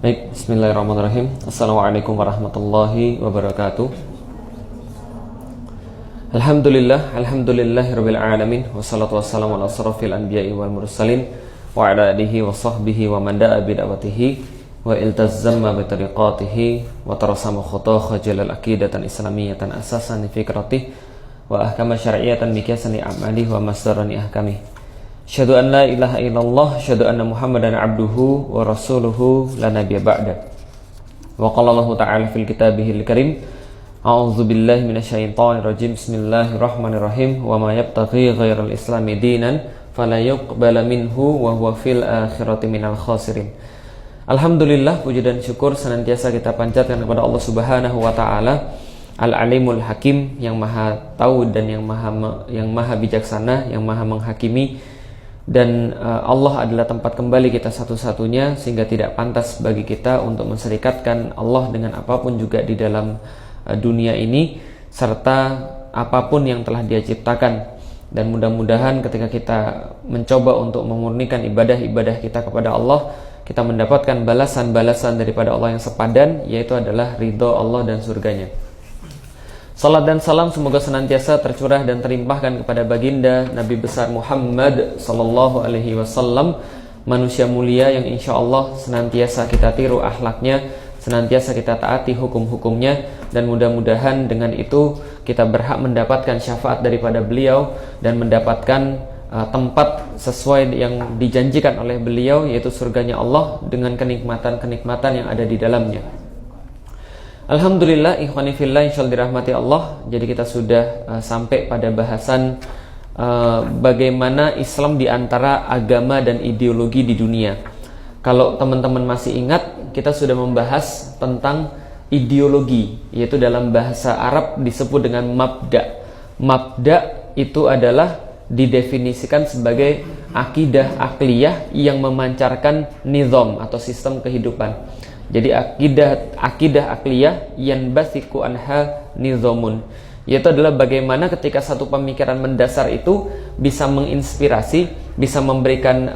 Baik, bismillahirrahmanirrahim. Assalamualaikum warahmatullahi wabarakatuh. Alhamdulillahirabbil alamin, wassalatu wassalamu ala asrofil anbiya'i wal mursalin wa ala alihi wa sahbihi wa man da'a bi da'watihi wa iltazama bi tariqatihi wa tarasama khutah jalal aqidatan islamiyatan asasan fikratihi wa ahkama syar'iyyatan miqyasan amalihi wa masdarani ahkamih. Asyhadu an la ilaha illallah, asyhadu anna Muhammadan abduhu wa rasuluhu la nabiyya ba'da. Wa qala Allah ta'ala fil kitabihil karim, a'udzu billahi minasyaitonir rajim. Bismillahirrahmanirrahim. Wa ma yabtaghi ghairal islami dinan fala yuqbala minhu wa huwa fil akhirati minal khasirin. Alhamdulillah, puji dan syukur senantiasa kita panjatkan kepada Allah Subhanahu wa taala, Al-Alimul Hakim, yang Maha Tahu dan yang Maha Bijaksana, yang Maha Menghakimi. Dan Allah adalah tempat kembali kita satu-satunya, sehingga tidak pantas bagi kita untuk menserikatkan Allah dengan apapun juga di dalam dunia ini, serta apapun yang telah Dia ciptakan. Dan mudah-mudahan ketika kita mencoba untuk memurnikan ibadah-ibadah kita kepada Allah, kita mendapatkan balasan-balasan daripada Allah yang sepadan, yaitu adalah ridho Allah dan surganya. Salat dan salam semoga senantiasa tercurah dan terlimpahkan kepada baginda Nabi besar Muhammad sallallahu alaihi wasallam, manusia mulia yang insyaallah senantiasa kita tiru akhlaknya, senantiasa kita taati hukum-hukumnya, dan mudah-mudahan dengan itu kita berhak mendapatkan syafaat daripada beliau dan mendapatkan tempat sesuai yang dijanjikan oleh beliau, yaitu surganya Allah dengan kenikmatan-kenikmatan yang ada di dalamnya. Alhamdulillah, ikhwani fillah, insyaallah dirahmati Allah. Jadi kita sudah sampai pada bahasan bagaimana Islam di antara agama dan ideologi di dunia. Kalau teman-teman masih ingat, kita sudah membahas tentang ideologi, yaitu dalam bahasa Arab disebut dengan mabda. Mabda itu adalah didefinisikan sebagai akidah akliyah yang memancarkan nizam atau sistem kehidupan. Jadi akidah akliyah yang basiku anha nizamun, yaitu adalah bagaimana ketika satu pemikiran mendasar itu bisa menginspirasi, bisa memberikan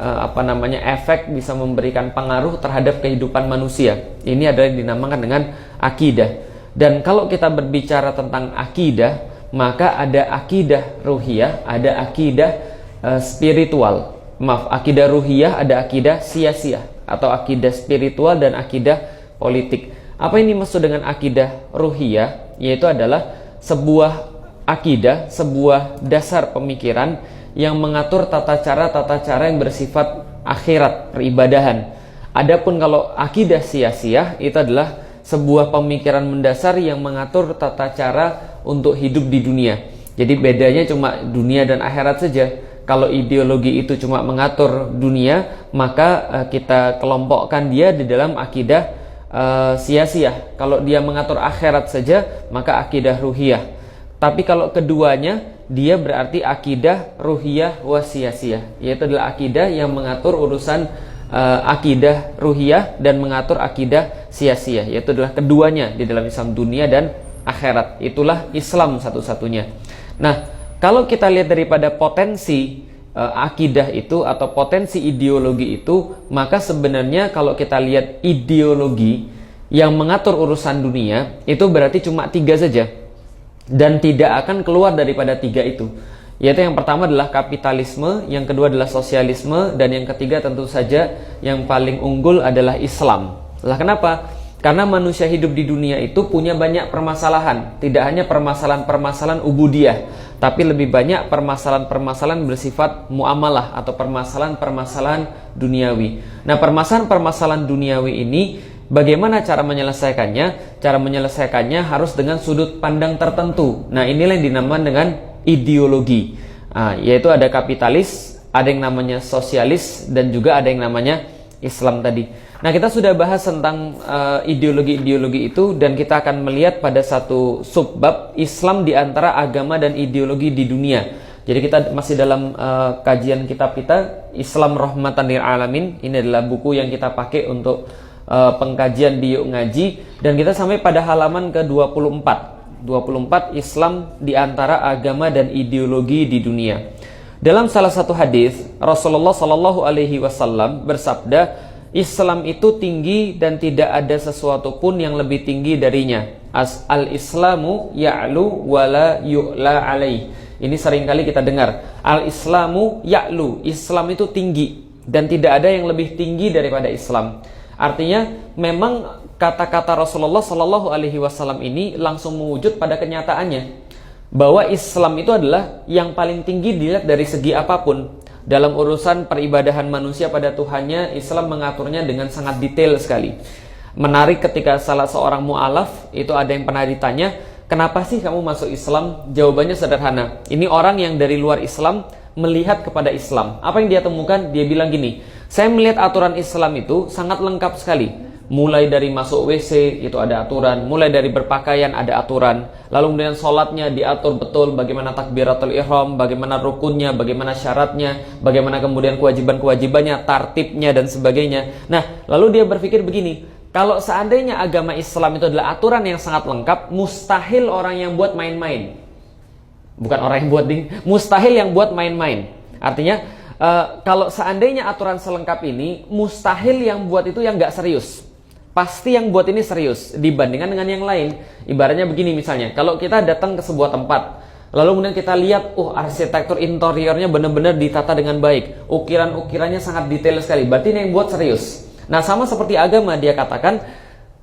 efek, bisa memberikan pengaruh terhadap kehidupan manusia. Ini adalah yang dinamakan dengan akidah. Dan kalau kita berbicara tentang akidah, maka ada akidah ruhiyah, ada akidah spiritual. Akidah ruhiyah, ada akidah siyasiyah atau akidah spiritual, dan akidah politik. Apa ini maksud dengan akidah ruhiyah? Yaitu adalah sebuah akidah, sebuah dasar pemikiran yang mengatur tata cara yang bersifat akhirat, peribadahan. Adapun kalau akidah siyasiyah, itu adalah sebuah pemikiran mendasar yang mengatur tata cara untuk hidup di dunia. Jadi bedanya cuma dunia dan akhirat saja. Kalau ideologi itu cuma mengatur dunia, maka kita kelompokkan dia di dalam akidah siyasiyah. Kalau dia mengatur akhirat saja, maka akidah ruhiyah. Tapi kalau keduanya, dia berarti akidah ruhiyah wa siyasiyah, yaitu adalah akidah yang mengatur urusan akidah ruhiyah dan mengatur akidah siyasiyah, yaitu adalah keduanya di dalam Islam, dunia dan akhirat. Itulah Islam satu-satunya. Nah, kalau kita lihat daripada potensi akidah itu atau potensi ideologi itu, maka sebenarnya kalau kita lihat ideologi yang mengatur urusan dunia, itu berarti cuma 3 saja, dan tidak akan keluar daripada 3 itu. Yaitu yang pertama adalah kapitalisme, yang kedua adalah sosialisme, dan yang ketiga tentu saja yang paling unggul adalah Islam. Lah kenapa? Karena manusia hidup di dunia itu punya banyak permasalahan. Tidak hanya permasalahan-permasalahan ubudiyah, tapi lebih banyak permasalahan-permasalahan bersifat muamalah atau permasalahan-permasalahan duniawi. Nah, permasalahan-permasalahan duniawi ini bagaimana cara menyelesaikannya? Cara menyelesaikannya harus dengan sudut pandang tertentu. Nah, inilah yang dinamakan dengan ideologi. Yaitu ada kapitalis, ada yang namanya sosialis, dan juga ada yang namanya Islam tadi. Nah, kita sudah bahas tentang ideologi-ideologi itu, dan kita akan melihat pada satu subbab Islam di antara agama dan ideologi di dunia. Jadi kita masih dalam kajian kitab kita Islam Rahmatan lil Alamin. Ini adalah buku yang kita pakai untuk pengkajian di Yuk Ngaji, dan kita sampai pada halaman ke-24. 24 Islam di antara agama dan ideologi di dunia. Dalam salah satu hadis Rasulullah Shallallahu Alaihi Wasallam bersabda, Islam itu tinggi dan tidak ada sesuatu pun yang lebih tinggi darinya. Al-Islamu ya'lu wala yu'la alaih. Ini seringkali kita dengar. Al-Islamu ya'lu. Islam itu tinggi dan tidak ada yang lebih tinggi daripada Islam. Artinya memang kata-kata Rasulullah Shallallahu Alaihi Wasallam ini langsung mewujud pada kenyataannya bahwa Islam itu adalah yang paling tinggi dilihat dari segi apapun. Dalam urusan peribadahan manusia pada Tuhannya, Islam mengaturnya dengan sangat detail sekali. Menarik ketika salah seorang mu'alaf, itu ada yang pernah ditanya, kenapa sih kamu masuk Islam? Jawabannya sederhana. Ini orang yang dari luar Islam melihat kepada Islam. Apa yang dia temukan? Dia bilang gini, saya melihat aturan Islam itu sangat lengkap sekali. Mulai dari masuk WC itu ada aturan, mulai dari berpakaian ada aturan, lalu kemudian sholatnya diatur betul, bagaimana takbiratul ihram, bagaimana rukunnya, bagaimana syaratnya, bagaimana kemudian kewajiban-kewajibannya, tartibnya dan sebagainya. Nah, lalu dia berpikir begini, kalau seandainya agama Islam itu adalah aturan yang sangat lengkap, mustahil orang yang buat main-main. Bukan orang yang buat mustahil yang buat main-main. Artinya, kalau seandainya aturan selengkap ini, mustahil yang buat itu yang nggak serius. Pasti yang buat ini serius dibandingkan dengan yang lain. Ibaratnya begini misalnya, kalau kita datang ke sebuah tempat, lalu kemudian kita lihat, arsitektur interiornya benar-benar ditata dengan baik, ukiran-ukirannya sangat detail sekali, berarti ini yang buat serius. Nah, sama seperti agama, dia katakan,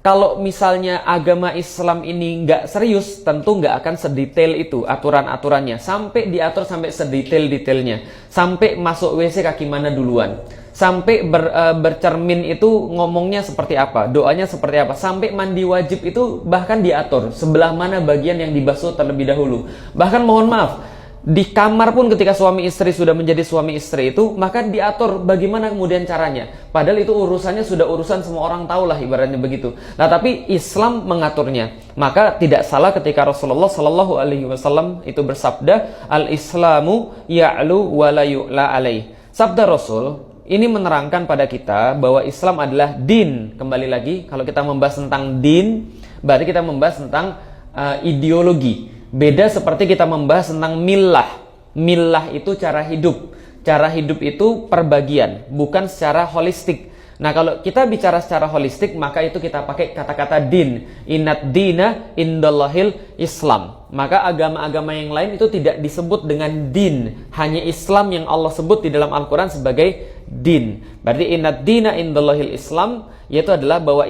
kalau misalnya agama Islam ini nggak serius, tentu nggak akan sedetail itu aturan-aturannya, sampai diatur sampai sedetail-detailnya, sampai masuk WC kaki mana duluan, sampai bercermin itu ngomongnya seperti apa, doanya seperti apa, sampai mandi wajib itu bahkan diatur sebelah mana bagian yang dibasuh terlebih dahulu. Bahkan mohon maaf, di kamar pun ketika suami istri sudah menjadi suami istri itu, maka diatur bagaimana kemudian caranya. Padahal itu urusannya sudah urusan semua orang tahu lah, ibaratnya begitu. Nah, tapi Islam mengaturnya. Maka tidak salah ketika Rasulullah Shallallahu Alaihi Wasallam itu bersabda, Al-Islamu ya'lu wa la yu'la alaih. Sabda Rasul ini menerangkan pada kita bahwa Islam adalah din. Kembali lagi, kalau kita membahas tentang din, berarti kita membahas tentang ideologi. Beda seperti kita membahas tentang millah. Millah itu cara hidup. Cara hidup itu perbagian, bukan secara holistik. Nah, kalau kita bicara secara holistik, maka itu kita pakai kata-kata din. Inad dina indallahil Islam. Maka agama-agama yang lain itu tidak disebut dengan din. Hanya Islam yang Allah sebut di dalam Al-Quran sebagai din. Berarti inad dina indallahil Islam, yaitu adalah bahwa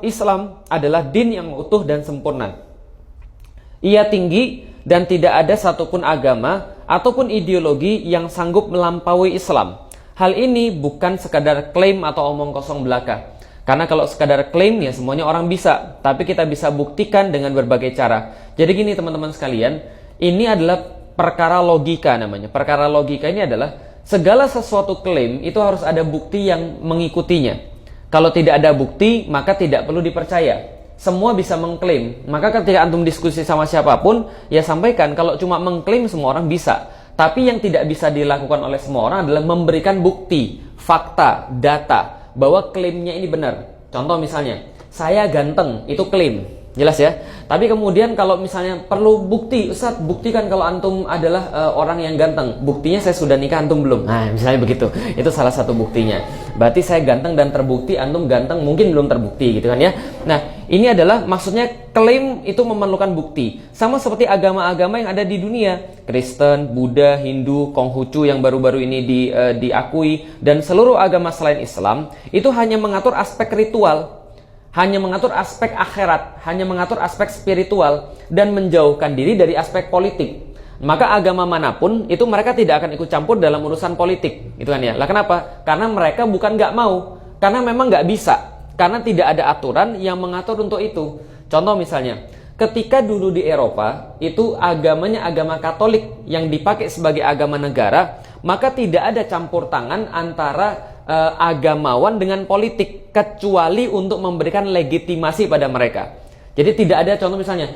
Islam adalah din yang utuh dan sempurna. Ia tinggi dan tidak ada satupun agama ataupun ideologi yang sanggup melampaui Islam. Hal ini bukan sekadar klaim atau omong kosong belaka. Karena kalau sekadar klaim ya semuanya orang bisa, tapi kita bisa buktikan dengan berbagai cara. Jadi gini teman-teman sekalian, ini adalah perkara logika namanya. Perkara logika ini adalah segala sesuatu klaim itu harus ada bukti yang mengikutinya. Kalau tidak ada bukti, maka tidak perlu dipercaya. Semua bisa mengklaim. Maka ketika antum diskusi sama siapapun, ya sampaikan kalau cuma mengklaim semua orang bisa. Tapi yang tidak bisa dilakukan oleh semua orang adalah memberikan bukti, fakta, data bahwa klaimnya ini benar. Contoh misalnya, saya ganteng, itu klaim. Jelas ya? Tapi kemudian kalau misalnya perlu bukti, Ustaz, buktikan kalau antum adalah orang yang ganteng. Buktinya saya sudah nikah, antum belum. Nah, misalnya begitu. Itu salah satu buktinya. Berarti saya ganteng dan terbukti, antum ganteng mungkin belum terbukti gitu kan ya. Nah, ini adalah maksudnya klaim itu memerlukan bukti. Sama seperti agama-agama yang ada di dunia. Kristen, Buddha, Hindu, Konghucu yang baru-baru ini diakui. Dan seluruh agama selain Islam, itu hanya mengatur aspek ritual. Hanya mengatur aspek akhirat, hanya mengatur aspek spiritual, dan menjauhkan diri dari aspek politik. Maka agama manapun, itu mereka tidak akan ikut campur dalam urusan politik. Itu kan ya. Lah kenapa? Karena mereka bukan nggak mau. Karena memang nggak bisa. Karena tidak ada aturan yang mengatur untuk itu. Contoh misalnya, ketika dulu di Eropa, itu agamanya agama Katolik yang dipakai sebagai agama negara, maka tidak ada campur tangan antara agamawan dengan politik, kecuali untuk memberikan legitimasi pada mereka. Jadi tidak ada contoh misalnya,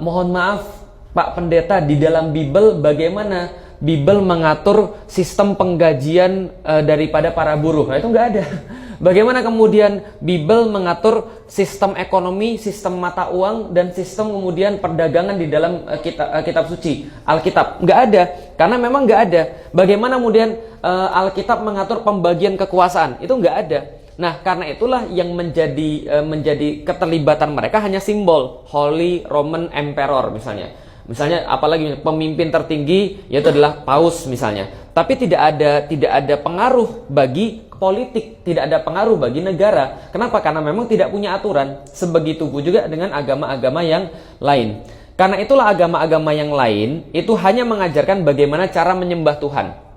mohon maaf Pak Pendeta, di dalam Bible bagaimana Bible mengatur sistem penggajian daripada para buruh. Nah, itu nggak ada. Bagaimana kemudian Bible mengatur sistem ekonomi, sistem mata uang, dan sistem kemudian perdagangan di dalam kitab suci, Alkitab? Nggak ada, karena memang nggak ada. Bagaimana kemudian Alkitab mengatur pembagian kekuasaan? Itu nggak ada. Nah, karena itulah yang menjadi keterlibatan mereka hanya simbol Holy Roman Emperor misalnya. Misalnya apalagi pemimpin tertinggi yaitu adalah paus misalnya. Tapi tidak ada pengaruh bagi politik, tidak ada pengaruh bagi negara. Kenapa? Karena memang tidak punya aturan. Sebegitu juga dengan agama-agama yang lain. Karena itulah agama-agama yang lain itu hanya mengajarkan bagaimana cara menyembah Tuhan.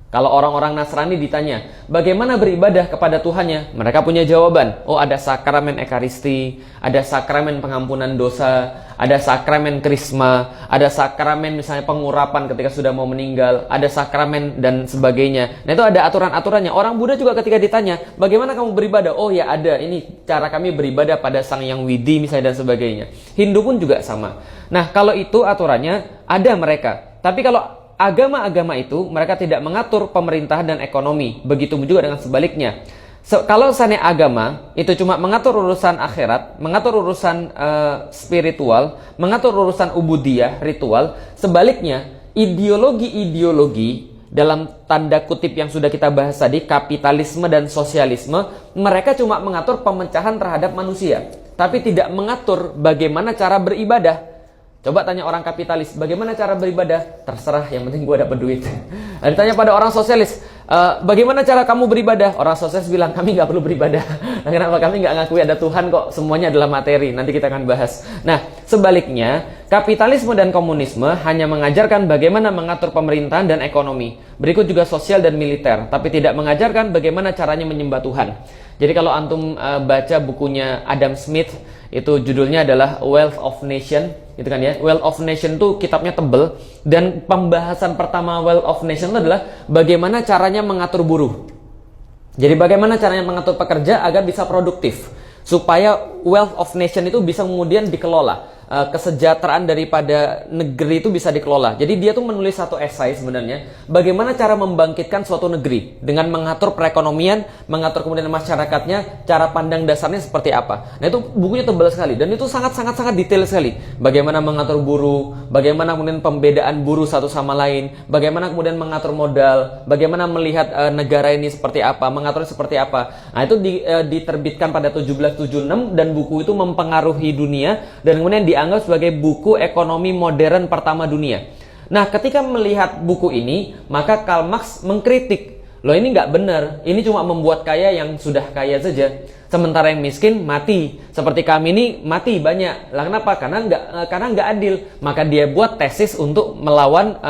Kalau orang-orang Nasrani ditanya, bagaimana beribadah kepada Tuhannya? Mereka punya jawaban. Oh, ada sakramen Ekaristi, ada sakramen pengampunan dosa, ada sakramen Krisma, ada sakramen misalnya pengurapan ketika sudah mau meninggal, ada sakramen dan sebagainya. Nah, itu ada aturan-aturannya. Orang Buddha juga ketika ditanya, bagaimana kamu beribadah? Oh ya, ada ini cara kami beribadah pada Sang Yang Widi misalnya dan sebagainya. Hindu pun juga sama. Nah, kalau itu aturannya ada mereka. Tapi kalau agama-agama itu mereka tidak mengatur pemerintahan dan ekonomi. Begitu juga dengan sebaliknya. Kalau misalnya agama itu cuma mengatur urusan akhirat, mengatur urusan spiritual, mengatur urusan ubudiyah, ritual. Sebaliknya, ideologi-ideologi dalam tanda kutip yang sudah kita bahas tadi, kapitalisme dan sosialisme, mereka cuma mengatur pemecahan terhadap manusia, tapi tidak mengatur bagaimana cara beribadah. Coba tanya orang kapitalis, bagaimana cara beribadah? Terserah, yang penting gue dapat duit. Nah, ditanya pada orang sosialis, bagaimana cara kamu beribadah? Orang sosialis bilang, kami nggak perlu beribadah. Nah, kenapa? Kami nggak ngakui ada Tuhan kok, semuanya adalah materi. Nanti kita akan bahas. Nah, sebaliknya, kapitalisme dan komunisme hanya mengajarkan bagaimana mengatur pemerintahan dan ekonomi. Berikut juga sosial dan militer, tapi tidak mengajarkan bagaimana caranya menyembah Tuhan. Jadi kalau antum baca bukunya Adam Smith, itu judulnya adalah Wealth of Nation, gitu kan ya. Wealth of Nation itu kitabnya tebel, dan pembahasan pertama Wealth of Nation itu adalah bagaimana caranya mengatur buruh. Jadi bagaimana caranya mengatur pekerja agar bisa produktif, supaya wealth of nation itu bisa kemudian dikelola. Kesejahteraan daripada negeri itu bisa dikelola. Jadi dia tuh menulis satu esai sebenarnya, bagaimana cara membangkitkan suatu negeri dengan mengatur perekonomian, mengatur kemudian masyarakatnya, cara pandang dasarnya seperti apa. Nah, itu bukunya tebal sekali dan itu sangat detail sekali. Bagaimana mengatur buruh, bagaimana kemudian pembedaan buruh satu sama lain, bagaimana kemudian mengatur modal, bagaimana melihat negara ini seperti apa, mengaturnya seperti apa. Nah, itu diterbitkan pada 1776 dan buku itu mempengaruhi dunia dan kemudian dianggap sebagai buku ekonomi modern pertama dunia. Nah, ketika melihat buku ini, maka Karl Marx mengkritik, loh ini nggak benar, ini cuma membuat kaya yang sudah kaya saja, sementara yang miskin mati. Seperti kami ini mati banyak. Lah kenapa? Karena nggak adil. Maka dia buat tesis untuk melawan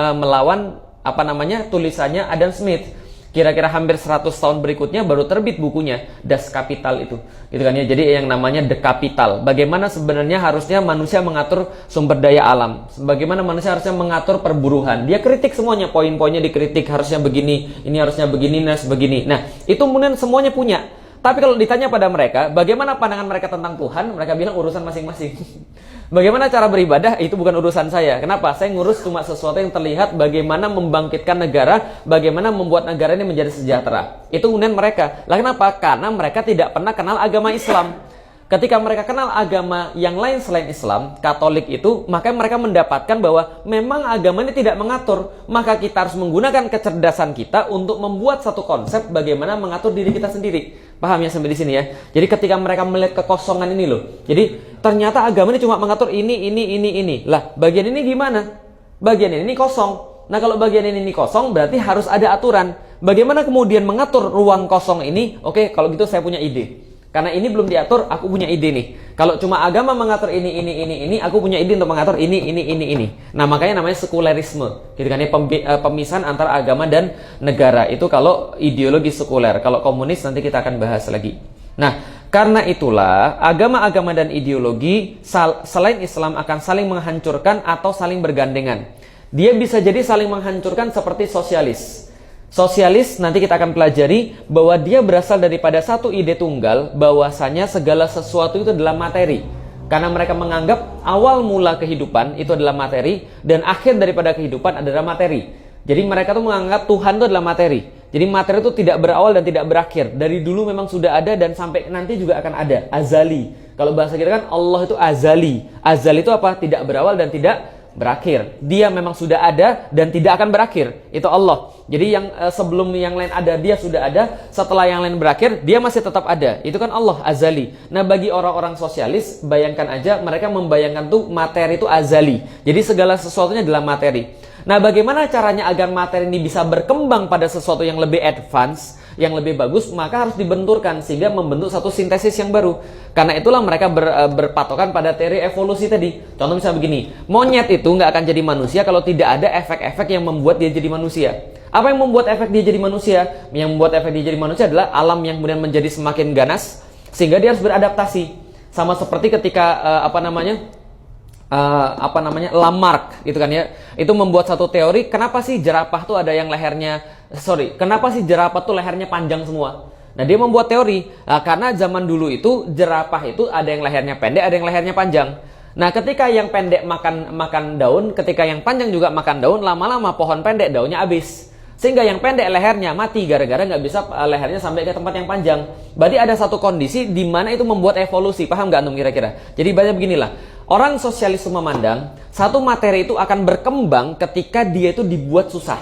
tulisannya Adam Smith. Kira-kira hampir 100 tahun berikutnya baru terbit bukunya Das Kapital itu, gitu kan ya. Jadi yang namanya The Capital. Bagaimana sebenarnya harusnya manusia mengatur sumber daya alam, bagaimana manusia harusnya mengatur perburuhan. Dia kritik semuanya, poin-poinnya dikritik, harusnya begini, ini harusnya begini, begini. Nah, itu kemudian semuanya punya. Tapi kalau ditanya pada mereka, bagaimana pandangan mereka tentang Tuhan, mereka bilang urusan masing-masing. Bagaimana cara beribadah, itu bukan urusan saya. Kenapa? Saya ngurus cuma sesuatu yang terlihat, bagaimana membangkitkan negara, bagaimana membuat negara ini menjadi sejahtera. Itu kemudian mereka. Lah kenapa? Karena mereka tidak pernah kenal agama Islam. Ketika mereka kenal agama yang lain selain Islam, Katolik itu, maka mereka mendapatkan bahwa memang agama ini tidak mengatur. Maka kita harus menggunakan kecerdasan kita untuk membuat satu konsep bagaimana mengatur diri kita sendiri. Paham ya sampai di sini ya? Jadi ketika mereka melihat kekosongan ini loh. Jadi ternyata agama ini cuma mengatur ini. Lah, bagian ini gimana? Bagian ini kosong. Nah, kalau bagian ini kosong berarti harus ada aturan. Bagaimana kemudian mengatur ruang kosong ini? Oke, kalau gitu saya punya ide. Karena ini belum diatur, aku punya ide nih. Kalau cuma agama mengatur ini, aku punya ide untuk mengatur ini. Nah, makanya namanya sekulerisme. Gitu kan ya, pemisahan antara agama dan negara. Itu kalau ideologi sekuler. Kalau komunis nanti kita akan bahas lagi. Nah, karena itulah agama-agama dan ideologi selain Islam akan saling menghancurkan atau saling bergandengan. Dia bisa jadi saling menghancurkan seperti sosialis. Sosialis nanti kita akan pelajari bahwa dia berasal daripada satu ide tunggal, bahwasanya segala sesuatu itu adalah materi. Karena mereka menganggap awal mula kehidupan itu adalah materi dan akhir daripada kehidupan adalah materi. Jadi mereka tuh menganggap Tuhan itu adalah materi. Jadi materi itu tidak berawal dan tidak berakhir. Dari dulu memang sudah ada dan sampai nanti juga akan ada. Azali. Kalau bahasa kita kan Allah itu azali. Azali itu apa? Tidak berawal dan tidak berakhir. Dia memang sudah ada dan tidak akan berakhir. Itu Allah. Jadi yang sebelum yang lain ada, dia sudah ada. Setelah yang lain berakhir, dia masih tetap ada. Itu kan Allah, azali. Nah, bagi orang-orang sosialis, bayangkan aja mereka membayangkan tuh materi itu azali. Jadi segala sesuatunya adalah materi. Nah, bagaimana caranya agar materi ini bisa berkembang pada sesuatu yang lebih advance, yang lebih bagus, maka harus dibenturkan sehingga membentuk satu sintesis yang baru. Karena itulah mereka berpatokan pada teori evolusi tadi. Contoh misalnya begini, monyet itu nggak akan jadi manusia kalau tidak ada efek-efek yang membuat dia jadi manusia. Apa yang membuat efek dia jadi manusia? Yang membuat efek dia jadi manusia adalah alam yang kemudian menjadi semakin ganas, sehingga dia harus beradaptasi. Sama seperti ketika Lamarck gitu kan ya, itu membuat satu teori kenapa sih jerapah tuh ada yang kenapa sih jerapah tuh lehernya panjang semua. Nah, dia membuat teori karena zaman dulu itu jerapah itu ada yang lehernya pendek, ada yang lehernya panjang. Nah, ketika yang pendek makan daun, ketika yang panjang juga makan daun, lama-lama pohon pendek daunnya habis. Sehingga yang pendek lehernya mati gara-gara nggak bisa lehernya sampai ke tempat yang panjang. Berarti ada satu kondisi di mana itu membuat evolusi. Paham nggak antum kira-kira? Jadi baca beginilah. Orang sosialis memandang satu materi itu akan berkembang ketika dia itu dibuat susah.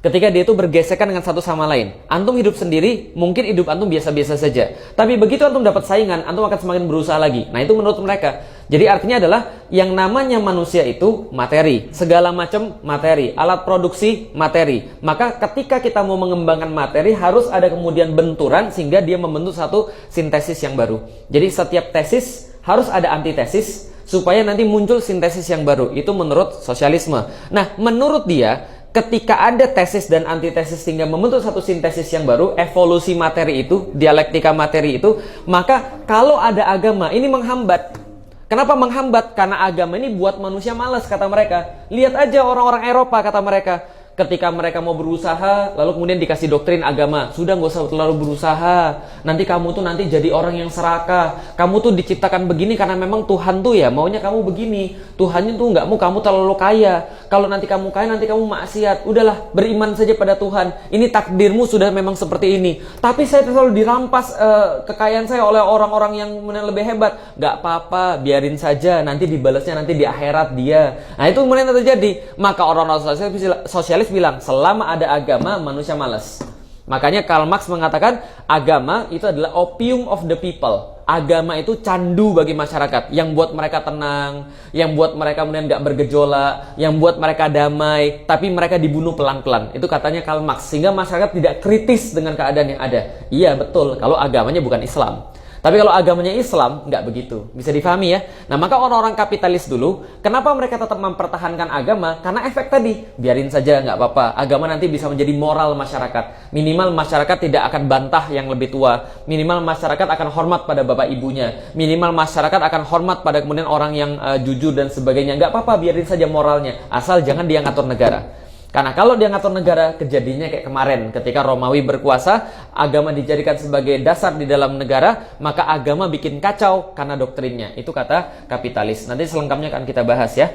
Ketika dia itu bergesekan dengan satu sama lain. Antum hidup sendiri, mungkin hidup antum biasa-biasa saja. Tapi begitu antum dapat saingan, antum akan semakin berusaha lagi. Nah, itu menurut mereka. Jadi artinya adalah yang namanya manusia itu materi. Segala macam materi. Alat produksi materi. Maka ketika kita mau mengembangkan materi, harus ada kemudian benturan sehingga dia membentuk satu sintesis yang baru. Jadi setiap tesis harus ada antitesis supaya nanti muncul sintesis yang baru. Itu menurut sosialisme. Nah, menurut dia, ketika ada tesis dan antitesis sehingga membentuk satu sintesis yang baru, evolusi materi itu, dialektika materi itu, maka kalau ada agama, ini menghambat. Kenapa menghambat? Karena agama ini buat manusia malas, kata mereka. Lihat aja orang-orang Eropa, kata mereka. Ketika mereka mau berusaha, lalu kemudian dikasih doktrin agama. Sudah, nggak usah terlalu berusaha. Nanti kamu tuh nanti jadi orang yang serakah. Kamu tuh diciptakan begini karena memang Tuhan tuh ya maunya kamu begini. Tuhannya tuh nggak mau kamu terlalu kaya. Kalau nanti kamu kaya, nanti kamu maksiat. Udahlah, beriman saja pada Tuhan. Ini takdirmu sudah memang seperti ini. Tapi saya selalu dirampas kekayaan saya oleh orang-orang yang lebih hebat. Nggak apa-apa, biarin saja. Nanti dibalasnya nanti di akhirat dia. Nah, itu kemudian terjadi. Maka orang-orang sosialis bilang, selama ada agama, manusia malas. Makanya Karl Marx mengatakan, agama itu adalah opium of the people. Agama itu candu bagi masyarakat, yang buat mereka tenang, yang buat mereka kemudian gak bergejolak, yang buat mereka damai, tapi mereka dibunuh pelan-pelan. Itu katanya Karl Marx, sehingga masyarakat tidak kritis dengan keadaan yang ada. Iya, betul, kalau agamanya bukan Islam. Tapi kalau agamanya Islam, nggak begitu. Bisa difahami ya? Nah, maka orang-orang kapitalis dulu, kenapa mereka tetap mempertahankan agama? Karena efek tadi. Biarin saja, nggak apa-apa. Agama nanti bisa menjadi moral masyarakat. Minimal masyarakat tidak akan bantah yang lebih tua. Minimal masyarakat akan hormat pada bapak ibunya. Minimal masyarakat akan hormat pada kemudian orang yang jujur dan sebagainya. Nggak apa-apa, biarin saja moralnya. Asal jangan dia ngatur negara. Karena kalau dia ngatur negara, kejadiannya kayak kemarin ketika Romawi berkuasa, agama dijadikan sebagai dasar di dalam negara, maka agama bikin kacau karena doktrinnya. Itu kata kapitalis. Nanti selengkapnya akan kita bahas ya.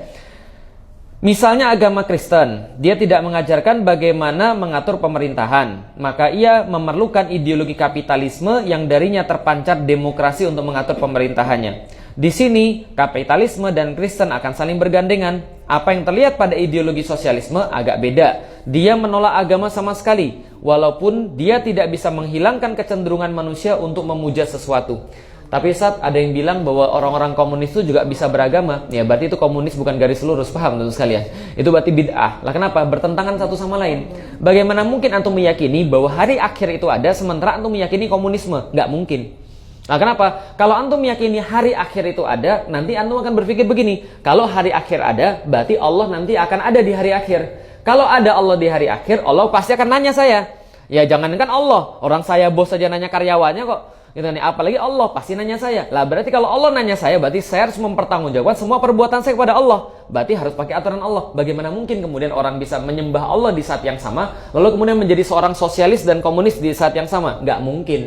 Misalnya agama Kristen, dia tidak mengajarkan bagaimana mengatur pemerintahan, maka ia memerlukan ideologi kapitalisme yang darinya terpancar demokrasi untuk mengatur pemerintahannya. Di sini, kapitalisme dan Kristen akan saling bergandengan. Apa yang terlihat pada ideologi sosialisme agak beda. Dia menolak agama sama sekali, walaupun dia tidak bisa menghilangkan kecenderungan manusia untuk memuja sesuatu. Tapi saat ada yang bilang bahwa orang-orang komunis itu juga bisa beragama, ya berarti itu komunis bukan garis lurus, paham tentu sekalian. Itu berarti bid'ah. Lah kenapa? Bertentangan satu sama lain. Bagaimana mungkin antum meyakini bahwa hari akhir itu ada, sementara antum meyakini komunisme? Nggak mungkin. Nah, kenapa? Kalau antum meyakini hari akhir itu ada, nanti antum akan berpikir begini, kalau hari akhir ada, berarti Allah nanti akan ada di hari akhir. Kalau ada Allah di hari akhir, Allah pasti akan nanya saya. Ya jangankan Allah, orang saya bos saja nanya karyawannya kok. Gitu nih, apalagi Allah pasti nanya saya. Lah berarti kalau Allah nanya saya, berarti saya harus mempertanggungjawabkan semua perbuatan saya kepada Allah. Berarti harus pakai aturan Allah. Bagaimana mungkin kemudian orang bisa menyembah Allah di saat yang sama, lalu kemudian menjadi seorang sosialis dan komunis di saat yang sama? Nggak mungkin.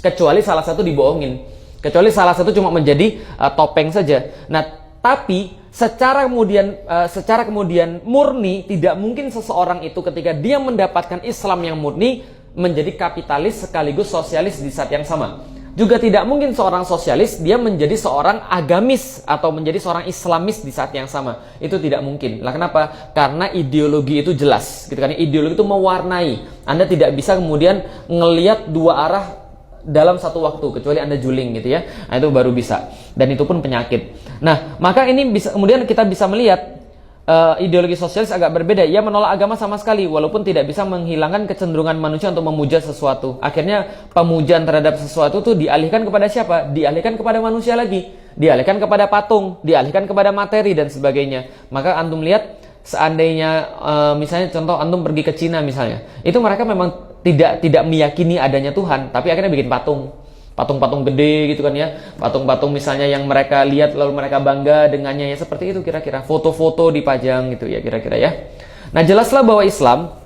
Kecuali salah satu dibohongin. Kecuali salah satu cuma menjadi topeng saja. Nah, tapi secara kemudian murni, tidak mungkin seseorang itu ketika dia mendapatkan Islam yang murni menjadi kapitalis sekaligus sosialis di saat yang sama. Juga tidak mungkin seorang sosialis dia menjadi seorang agamis atau menjadi seorang Islamis di saat yang sama. Itu tidak mungkin. Lah kenapa? Karena ideologi itu jelas, gitu kan? Ideologi itu mewarnai. Anda tidak bisa kemudian ngelihat dua arah dalam satu waktu, kecuali Anda juling gitu ya. Nah, itu baru bisa. Dan itu pun penyakit. Nah, maka ini bisa kemudian kita bisa melihat ideologi sosialis agak berbeda. Ia menolak agama sama sekali, walaupun tidak bisa menghilangkan kecenderungan manusia untuk memuja sesuatu. Akhirnya pemujaan terhadap sesuatu itu dialihkan kepada siapa? Dialihkan kepada manusia lagi. Dialihkan kepada patung, dialihkan kepada materi dan sebagainya. Maka antum lihat, seandainya misalnya contoh antum pergi ke Cina misalnya, itu mereka memang tidak meyakini adanya Tuhan, tapi akhirnya bikin patung-patung gede gitu kan ya, patung-patung misalnya yang mereka lihat lalu mereka bangga dengannya, ya seperti itu kira-kira, foto-foto dipajang gitu ya kira-kira ya. Nah, jelaslah bahwa Islam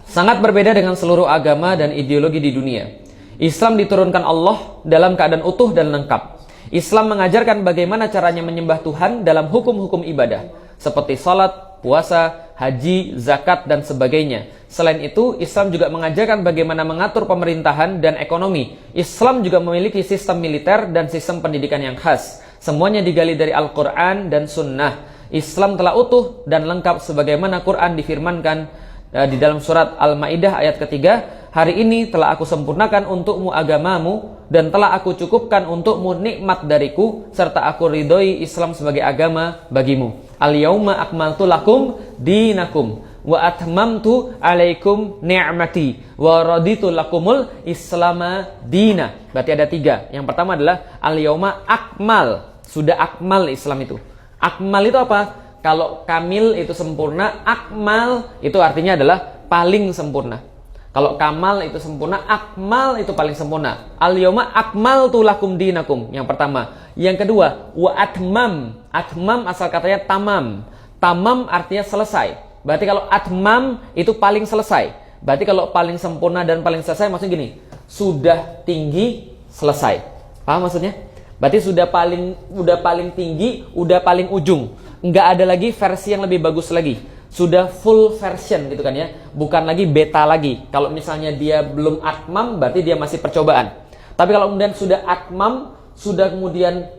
sangat berbeda dengan seluruh agama dan ideologi di dunia. Islam diturunkan Allah dalam keadaan utuh dan lengkap. Islam mengajarkan bagaimana caranya menyembah Tuhan dalam hukum-hukum ibadah seperti salat, puasa, haji, zakat, dan sebagainya. Selain itu, Islam juga mengajarkan bagaimana mengatur pemerintahan dan ekonomi. Islam juga memiliki sistem militer dan sistem pendidikan yang khas. Semuanya digali dari Al-Quran dan Sunnah. Islam telah utuh dan lengkap sebagaimana Quran difirmankan di dalam surat Al-Ma'idah ayat ketiga, "Hari ini telah aku sempurnakan untukmu agamamu dan telah aku cukupkan untukmu nikmat dariku serta aku ridhoi Islam sebagai agama bagimu. Al-yauma akmaltu lakum dinakum wa atmamtu alaikum ni'mati wa raditu lakumul islama dina." Berarti ada tiga. Yang pertama adalah al-yauma akmal. Sudah akmal Islam itu. Akmal itu apa? Kalau kamil itu sempurna, akmal itu artinya adalah paling sempurna. Kalau kamal itu sempurna, akmal itu paling sempurna. Al-yauma akmaltu lakum dinakum. Yang pertama. Yang kedua, wa atmam. Atmam asal katanya tamam. Tamam artinya selesai. Berarti kalau atmam itu paling selesai. Berarti kalau paling sempurna dan paling selesai maksudnya gini, sudah tinggi selesai. Paham maksudnya? Berarti sudah paling tinggi, udah paling ujung. Nggak ada lagi versi yang lebih bagus lagi. Sudah full version gitu kan ya. Bukan lagi beta lagi. Kalau misalnya dia belum atmam, berarti dia masih percobaan. Tapi kalau kemudian sudah atmam, sudah kemudian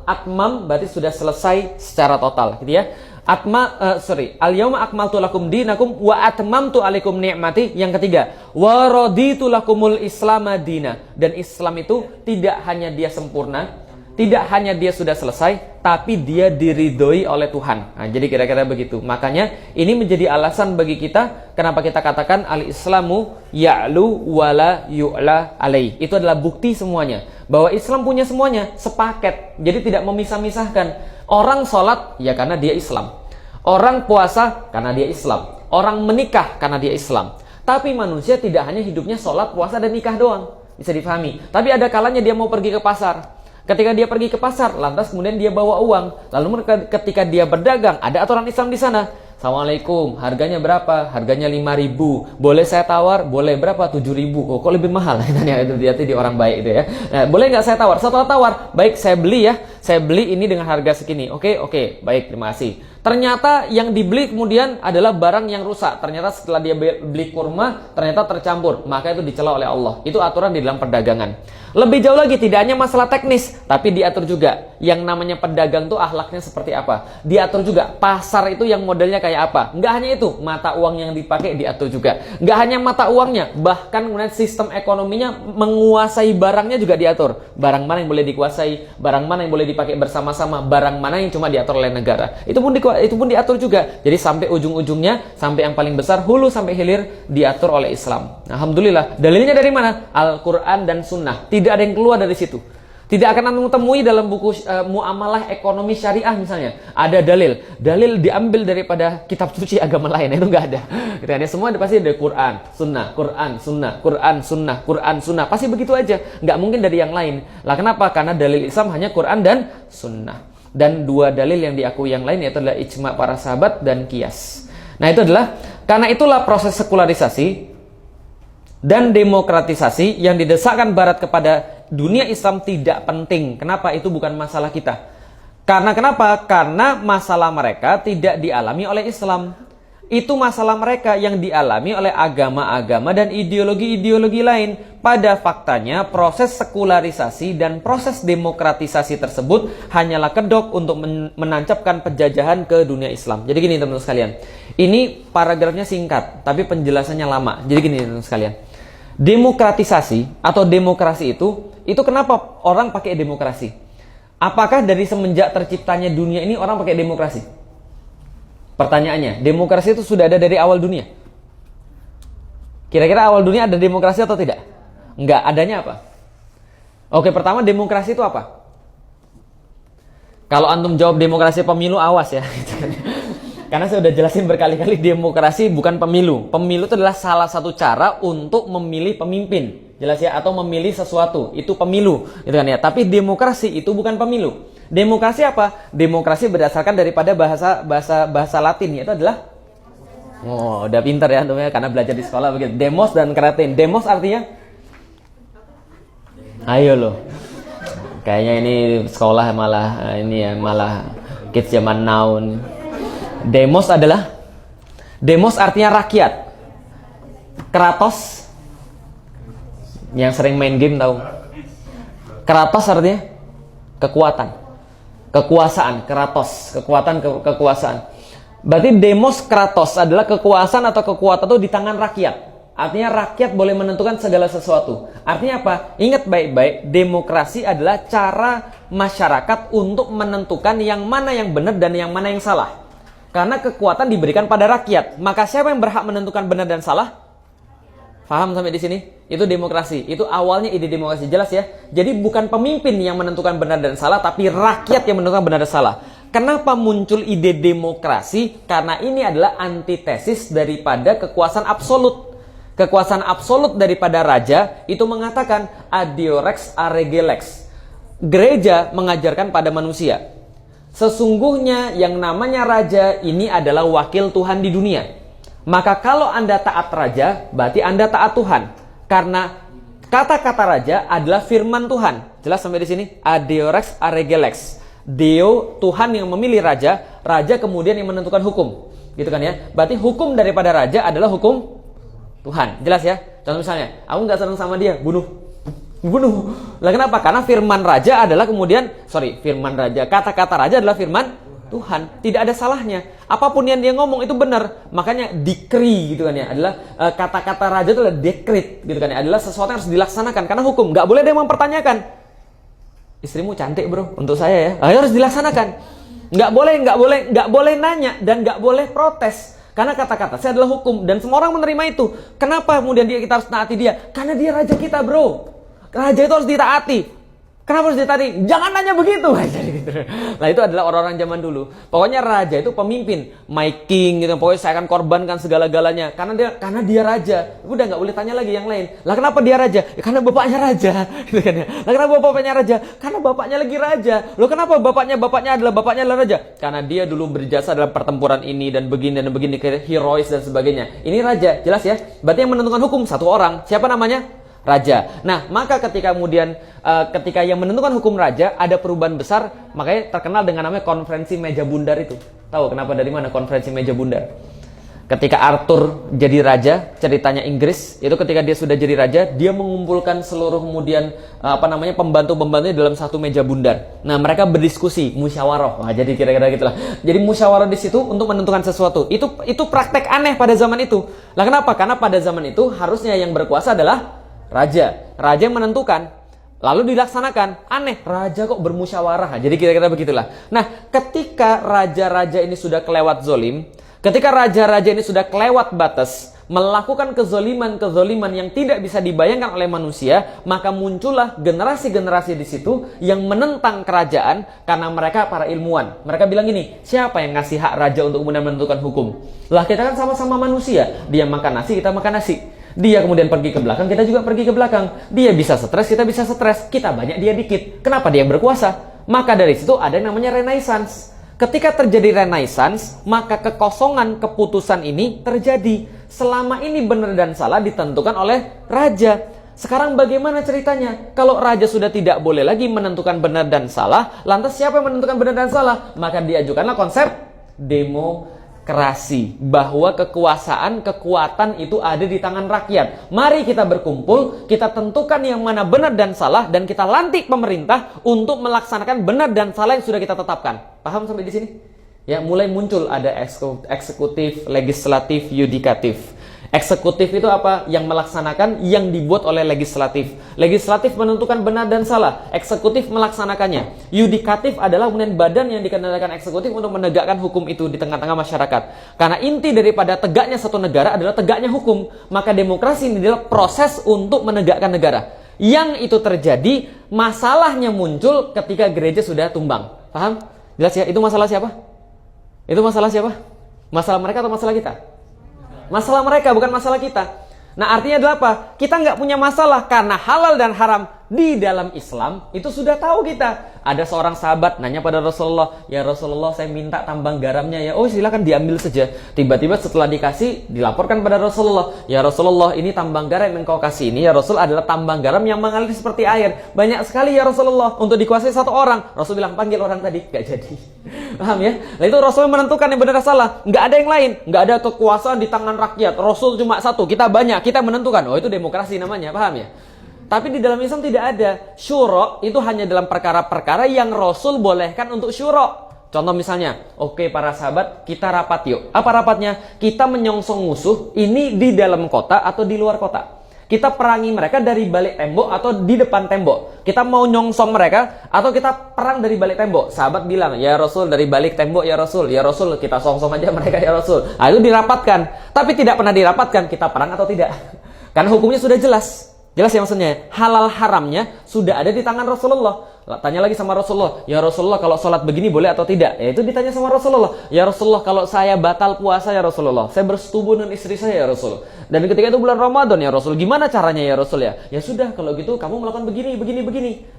atmam berarti sudah selesai secara total gitu ya. Al-yauma akmaltu lakum dinakum wa atmamtu alaikum ni'mati. Yang ketiga, wa raditu lakumul islama dina. Dan Islam itu tidak hanya dia sempurna, tidak hanya dia sudah selesai, tapi dia diridhoi oleh Tuhan. Nah, jadi kira-kira begitu. Makanya ini menjadi alasan bagi kita kenapa kita katakan al-islamu ya'lu wala yu'la alaih. Itu adalah bukti semuanya bahwa Islam punya semuanya sepaket. Jadi tidak memisah-misahkan. Orang sholat ya karena dia Islam. Orang puasa karena dia Islam. Orang menikah karena dia Islam. Tapi manusia tidak hanya hidupnya sholat, puasa, dan nikah doang. Bisa difahami. Tapi ada kalanya dia mau pergi ke pasar. Ketika dia pergi ke pasar, lantas kemudian dia bawa uang. Lalu ketika dia berdagang, ada aturan Islam di sana. Assalamualaikum, harganya berapa? Harganya 5.000. Boleh saya tawar? Boleh, berapa? 7.000. Oh, kok lebih mahal? Itu di orang baik itu ya. Nah, boleh nggak saya tawar? Setelah tawar, baik saya beli ya. Saya beli ini dengan harga segini. Oke, baik, terima kasih. Ternyata yang dibeli kemudian adalah barang yang rusak. Ternyata setelah dia beli kurma, ternyata tercampur. Maka itu dicela oleh Allah. Itu aturan di dalam perdagangan. Lebih jauh lagi, tidak hanya masalah teknis, tapi diatur juga. Yang namanya pedagang itu akhlaknya seperti apa. Diatur juga. Pasar itu yang modelnya kayak apa. Nggak hanya itu, mata uang yang dipakai diatur juga. Nggak hanya mata uangnya, bahkan kemudian sistem ekonominya menguasai barangnya juga diatur. Barang mana yang boleh dikuasai, barang mana yang boleh dipakai bersama-sama, barang mana yang cuma diatur oleh negara. Itu pun diatur juga. Jadi sampai ujung-ujungnya, sampai yang paling besar, hulu sampai hilir diatur oleh Islam. Nah, alhamdulillah. Dalilnya dari mana? Al-Quran dan Sunnah. Tidak ada yang keluar dari situ. Tidak akan anda temui dalam buku muamalah ekonomi syariah misalnya. Ada dalil diambil daripada kitab suci agama lain. Itu nggak ada. Semua pasti ada Quran, Sunnah, Quran, Sunnah, Quran, Sunnah, Quran, Sunnah. Pasti begitu aja. Nggak mungkin dari yang lain. Lah kenapa? Karena dalil Islam hanya Quran dan Sunnah. Dan dua dalil yang diakui yang lain yaitu adalah ijma para sahabat dan qiyas. Nah, itu adalah karena itulah proses sekularisasi dan demokratisasi yang didesakkan Barat kepada dunia Islam tidak penting. Kenapa? Itu bukan masalah kita. Karena kenapa? Karena masalah mereka tidak dialami oleh Islam. Itu masalah mereka yang dialami oleh agama-agama dan ideologi-ideologi lain. Pada faktanya, proses sekularisasi dan proses demokratisasi tersebut hanyalah kedok untuk menancapkan penjajahan ke dunia Islam. Jadi gini teman-teman sekalian, ini paragrafnya singkat, tapi penjelasannya lama. Jadi gini teman-teman sekalian, demokratisasi atau demokrasi itu kenapa orang pakai demokrasi? Apakah dari semenjak terciptanya dunia ini orang pakai demokrasi? Pertanyaannya, demokrasi itu sudah ada dari awal dunia? Kira-kira awal dunia ada demokrasi atau tidak? Enggak, adanya apa? Oke, pertama demokrasi itu apa? Kalau antum jawab demokrasi pemilu, awas ya. Karena saya sudah jelasin berkali-kali, demokrasi bukan pemilu. Pemilu itu adalah salah satu cara untuk memilih pemimpin. Jelas ya, atau memilih sesuatu, itu pemilu, gitu kan ya. Tapi demokrasi itu bukan pemilu. Demokrasi apa? Demokrasi berdasarkan daripada bahasa Latin, yaitu adalah, oh udah pinter ya antum ya, karena belajar di sekolah begitu. Demos dan kratein. Demos artinya ayo loh. Kayaknya ini sekolah malah kids zaman now. Demos artinya rakyat. Kratos yang sering main game tahu. Kratos artinya kekuatan. Kekuasaan, kratos, kekuasaan. Berarti demos kratos adalah kekuasaan atau kekuatan itu di tangan rakyat. Artinya rakyat boleh menentukan segala sesuatu. Artinya apa? Ingat baik-baik, demokrasi adalah cara masyarakat untuk menentukan yang mana yang benar dan yang mana yang salah. Karena kekuatan diberikan pada rakyat. Maka siapa yang berhak menentukan benar dan salah? Paham sampai di sini? Itu demokrasi. Itu awalnya ide demokrasi. Jelas ya? Jadi bukan pemimpin yang menentukan benar dan salah, tapi rakyat yang menentukan benar dan salah. Kenapa muncul ide demokrasi? Karena ini adalah antitesis daripada kekuasaan absolut. Kekuasaan absolut daripada raja itu mengatakan adeo rex arege lex. Gereja mengajarkan pada manusia, sesungguhnya yang namanya raja ini adalah wakil Tuhan di dunia. Maka kalau Anda taat raja, berarti Anda taat Tuhan. Karena kata-kata raja adalah firman Tuhan. Jelas sampai di sini? Adeo rex arege lex. Deo, Tuhan yang memilih raja, raja kemudian yang menentukan hukum. Gitu kan ya? Berarti hukum daripada raja adalah hukum Tuhan. Jelas ya? Contoh misalnya, aku nggak senang sama dia, bunuh. Lah kenapa? Karena firman raja adalah kata-kata raja adalah firman Tuhan, tidak ada salahnya. Apapun yang dia ngomong itu benar. Makanya decree gitu kan ya, adalah kata-kata raja itu adalah decree gitu kan ya, adalah sesuatu yang harus dilaksanakan karena hukum. Nggak boleh dia mempertanyakan. Istrimu cantik bro, untuk saya ya. Harus dilaksanakan. Nggak boleh nanya dan nggak boleh protes. Karena kata-kata saya adalah hukum dan semua orang menerima itu. Kenapa kemudian kita harus taati dia? Karena dia raja kita bro. Raja itu harus ditaati. Kenapa harus ditaati? Jangan nanya begitu. Nah itu adalah orang-orang zaman dulu. Pokoknya raja itu pemimpin, my king gitu. Pokoknya saya akan korbankan segala-galanya karena dia raja. Udah nggak boleh tanya lagi yang lain. Lah kenapa dia raja? Ya, karena bapaknya raja. Gitu kan ya. Lah kenapa bapaknya raja? Karena bapaknya lagi raja. Loh kenapa bapaknya adalah raja? Karena dia dulu berjasa dalam pertempuran ini dan begini, herois dan sebagainya. Ini raja, jelas ya. Berarti yang menentukan hukum satu orang. Siapa namanya? Raja. Nah, maka ketika yang menentukan hukum raja ada perubahan besar, makanya terkenal dengan namanya konferensi meja bundar itu. Tahu kenapa dari mana konferensi meja bundar? Ketika Arthur jadi raja, ceritanya Inggris, itu ketika dia sudah jadi raja, dia mengumpulkan seluruh kemudian pembantu-pembantunya dalam satu meja bundar. Nah, mereka berdiskusi, musyawarah. Wah, jadi kira-kira gitulah. Jadi musyawarah di situ untuk menentukan sesuatu. Itu praktek aneh pada zaman itu. Lah kenapa? Karena pada zaman itu harusnya yang berkuasa adalah raja yang menentukan, lalu dilaksanakan. Aneh, raja kok bermusyawarah. Jadi kira-kira begitulah. Nah, ketika raja-raja ini sudah kelewat zolim, ketika raja-raja ini sudah kelewat batas, melakukan kezoliman yang tidak bisa dibayangkan oleh manusia, maka muncullah generasi-generasi di situ yang menentang kerajaan karena mereka para ilmuwan. Mereka bilang gini, siapa yang ngasih hak raja untuk kemudian menentukan hukum? Lah kita kan sama-sama manusia, dia makan nasi, kita makan nasi. Dia kemudian pergi ke belakang, kita juga pergi ke belakang. Dia bisa stres, kita bisa stres. Kita banyak, dia dikit. Kenapa dia yang berkuasa? Maka dari situ ada yang namanya Renaissance. Ketika terjadi Renaissance, maka kekosongan keputusan ini terjadi. Selama ini benar dan salah ditentukan oleh raja. Sekarang bagaimana ceritanya? Kalau raja sudah tidak boleh lagi menentukan benar dan salah, lantas siapa yang menentukan benar dan salah? Maka diajukanlah konsep demokrasi, bahwa kekuatan itu ada di tangan rakyat. Mari kita berkumpul, kita tentukan yang mana benar dan salah, dan kita lantik pemerintah untuk melaksanakan benar dan salah yang sudah kita tetapkan. Paham sampai di sini? Ya, mulai muncul ada eksekutif, legislatif, yudikatif. Eksekutif itu apa? Yang melaksanakan yang dibuat oleh legislatif. Legislatif menentukan benar dan salah. Eksekutif melaksanakannya. Yudikatif adalah kemudian badan yang dikendalikan eksekutif untuk menegakkan hukum itu di tengah-tengah masyarakat. Karena inti daripada tegaknya satu negara adalah tegaknya hukum. Maka demokrasi ini adalah proses untuk menegakkan negara. Yang itu terjadi, masalahnya muncul ketika gereja sudah tumbang. Paham? Jelas ya? Itu masalah siapa? Itu masalah siapa? Masalah mereka atau masalah kita? Masalah mereka, bukan masalah kita. Nah, artinya adalah apa? Kita nggak punya masalah karena halal dan haram di dalam Islam itu sudah tahu kita. Ada seorang sahabat nanya pada Rasulullah, ya Rasulullah, saya minta tambang garamnya ya. Oh, silakan diambil saja. Tiba-tiba setelah dikasih, dilaporkan pada Rasulullah, ya Rasulullah, ini tambang garam yang engkau kasih ini ya Rasul adalah tambang garam yang mengalir seperti air. Banyak sekali ya Rasulullah untuk dikuasai satu orang. Rasul bilang, panggil orang tadi, nggak jadi. Paham ya? Nah, itu Rasul menentukan yang benar dan salah. Nggak ada yang lain, nggak ada kekuasaan di tangan rakyat. Rasul cuma satu, kita banyak, kita menentukan. Oh, itu demokrasi namanya, paham ya? Tapi di dalam Islam tidak ada. Syuro itu hanya dalam perkara-perkara yang Rasul bolehkan untuk syuro. Contoh misalnya, oke para sahabat, kita rapat yuk. Apa rapatnya? Kita menyongsong musuh ini di dalam kota atau di luar kota. Kita perangi mereka dari balik tembok atau di depan tembok. Kita mau nyongsong mereka atau kita perang dari balik tembok. Sahabat bilang, ya Rasul dari balik tembok ya Rasul. Ya Rasul, kita songsong aja mereka ya Rasul. Nah, itu dirapatkan. Tapi tidak pernah dirapatkan kita perang atau tidak. Karena hukumnya sudah jelas. Jelas ya maksudnya, halal haramnya sudah ada di tangan Rasulullah. Tanya lagi sama Rasulullah, ya Rasulullah kalau sholat begini boleh atau tidak? Ya itu ditanya sama Rasulullah. Ya Rasulullah kalau saya batal puasa ya Rasulullah, saya bersetubuh dengan istri saya ya Rasul. Dan ketika itu bulan Ramadan ya Rasul, gimana caranya ya Rasul ya? Ya sudah kalau gitu kamu melakukan begini.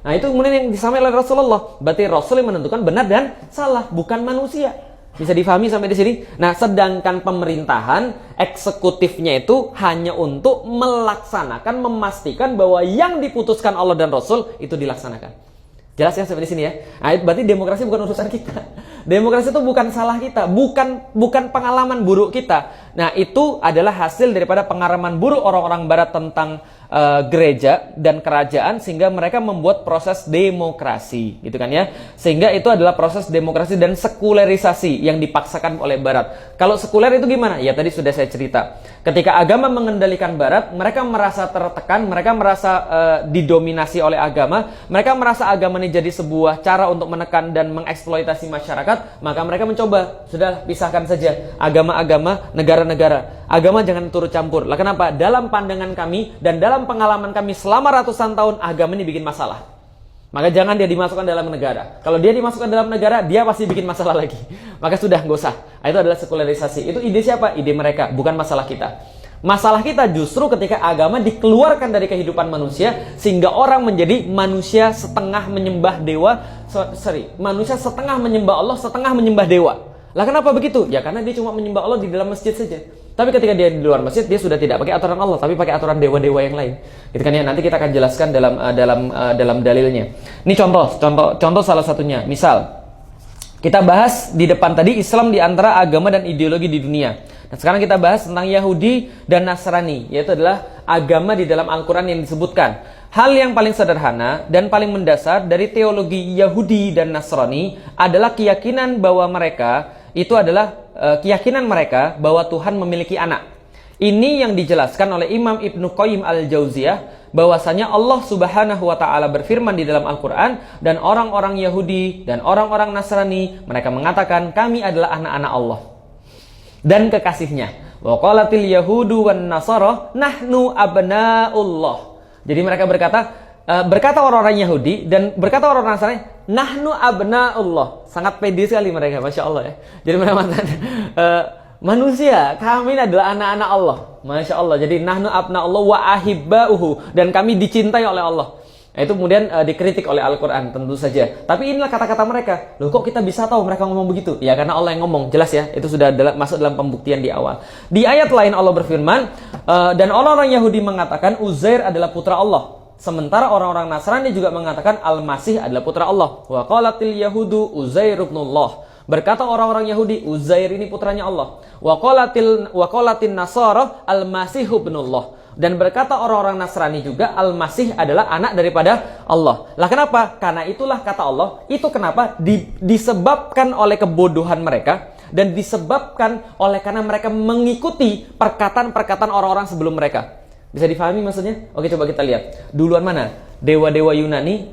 Nah itu kemudian yang disampaikan oleh Rasulullah. Berarti Rasul yang menentukan benar dan salah, bukan manusia. Bisa difahami sampai di sini? Nah, sedangkan pemerintahan eksekutifnya itu hanya untuk melaksanakan, memastikan bahwa yang diputuskan Allah dan Rasul itu dilaksanakan. Jelas ya sampai di sini ya? Nah, berarti demokrasi bukan urusan kita. Demokrasi itu bukan salah kita, bukan pengalaman buruk kita. Nah, itu adalah hasil daripada pengalaman buruk orang-orang barat tentang gereja dan kerajaan sehingga mereka membuat proses demokrasi, gitu kan ya. Sehingga itu adalah proses demokrasi dan sekularisasi yang dipaksakan oleh barat. Kalau sekuler itu gimana? Ya tadi sudah saya cerita. Ketika agama mengendalikan barat, mereka merasa tertekan, mereka merasa didominasi oleh agama, mereka merasa agama ini jadi sebuah cara untuk menekan dan mengeksploitasi masyarakat, maka mereka mencoba, sudah pisahkan saja agama-agama, negara-negara. Agama jangan turut campur. Lah kenapa? Dalam pandangan kami dan dalam pengalaman kami selama ratusan tahun, agama ini bikin masalah. Maka jangan dia dimasukkan dalam negara. Kalau dia dimasukkan dalam negara, dia pasti bikin masalah lagi. Maka sudah, nggak usah. Itu adalah sekularisasi. Itu ide siapa? Ide mereka, bukan masalah kita. Masalah kita justru ketika agama dikeluarkan dari kehidupan manusia, sehingga orang menjadi manusia setengah menyembah dewa, manusia setengah menyembah Allah, setengah menyembah dewa. Lah kenapa begitu? Ya karena dia cuma menyembah Allah di dalam masjid saja. Tapi ketika dia di luar masjid, dia sudah tidak pakai aturan Allah, tapi pakai aturan dewa-dewa yang lain. Gitu kan ya? Nanti kita akan jelaskan dalam dalilnya. Ini contoh salah satunya. Misal, kita bahas di depan tadi Islam di antara agama dan ideologi di dunia. Nah, sekarang kita bahas tentang Yahudi dan Nasrani, yaitu adalah agama di dalam Al-Quran yang disebutkan. Hal yang paling sederhana dan paling mendasar dari teologi Yahudi dan Nasrani adalah keyakinan bahwa mereka itu adalah keyakinan mereka bahwa Tuhan memiliki anak. Ini yang dijelaskan oleh Imam Ibnu Qayyim Al-Jauziyah, bahwasanya Allah Subhanahu wa taala berfirman di dalam Al-Qur'an, dan orang-orang Yahudi dan orang-orang Nasrani mereka mengatakan kami adalah anak-anak Allah dan kekasihnya. Wa qalatil yahudu wan nasara nahnu abnaullah. Jadi mereka berkata orang-orang Yahudi dan berkata orang-orang Nasrani, nahnu abnaullah. Sangat pede sekali mereka, Masya Allah ya. Jadi mereka mengatakan, manusia, kami adalah anak-anak Allah. Masya Allah. Jadi nahnu abnaullah wa ahibbauhu, dan kami dicintai oleh Allah. Itu kemudian dikritik oleh Al-Quran, tentu saja. Tapi inilah kata-kata mereka. Loh kok kita bisa tahu mereka ngomong begitu? Ya karena Allah yang ngomong, jelas ya. Itu sudah masuk dalam pembuktian di awal. Di ayat lain Allah berfirman, dan orang-orang Yahudi mengatakan Uzair adalah putra Allah. Sementara orang-orang Nasrani juga mengatakan Al-Masih adalah putra Allah. Wa qalatil yahudu Uzair ibnullah. Berkata orang-orang Yahudi, Uzair ini putranya Allah. Wa qalatin Nasara al-Masih ibnullah. Dan berkata orang-orang Nasrani juga, Al-Masih adalah anak daripada Allah. Lah kenapa? Karena itulah kata Allah. Itu kenapa? Disebabkan oleh kebodohan mereka. Dan disebabkan oleh karena mereka mengikuti perkataan-perkataan orang-orang sebelum mereka. Bisa difahami maksudnya? Oke, coba kita lihat. Duluan mana? Dewa-dewa Yunani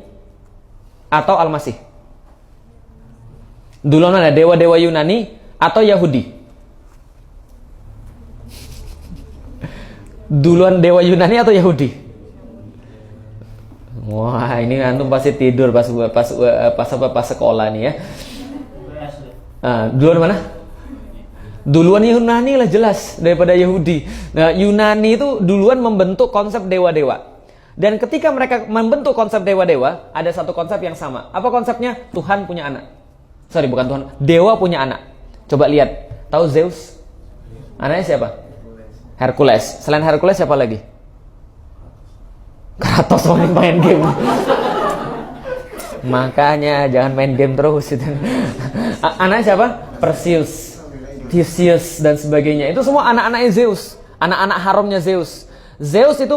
atau Al-Masih? Duluan mana? Dewa-dewa Yunani atau Yahudi? Duluan dewa Yunani atau Yahudi? Wah, ini antum pasti tidur pas sekolah nih ya. Duluan mana? Duluan Yunani lah jelas daripada Yahudi. Nah, Yunani itu duluan membentuk konsep dewa-dewa. Dan ketika mereka membentuk konsep dewa-dewa, ada satu konsep yang sama. Apa konsepnya? Tuhan punya anak. Sorry, bukan Tuhan. Dewa punya anak. Coba lihat. Tahu Zeus? Anaknya siapa? Hercules. Selain Hercules siapa lagi? Kratos main game. Makanya jangan main game terus itu. Anaknya siapa? Perseus, Theseus dan sebagainya. Itu semua anak-anaknya Zeus, anak-anak harumnya Zeus. Zeus itu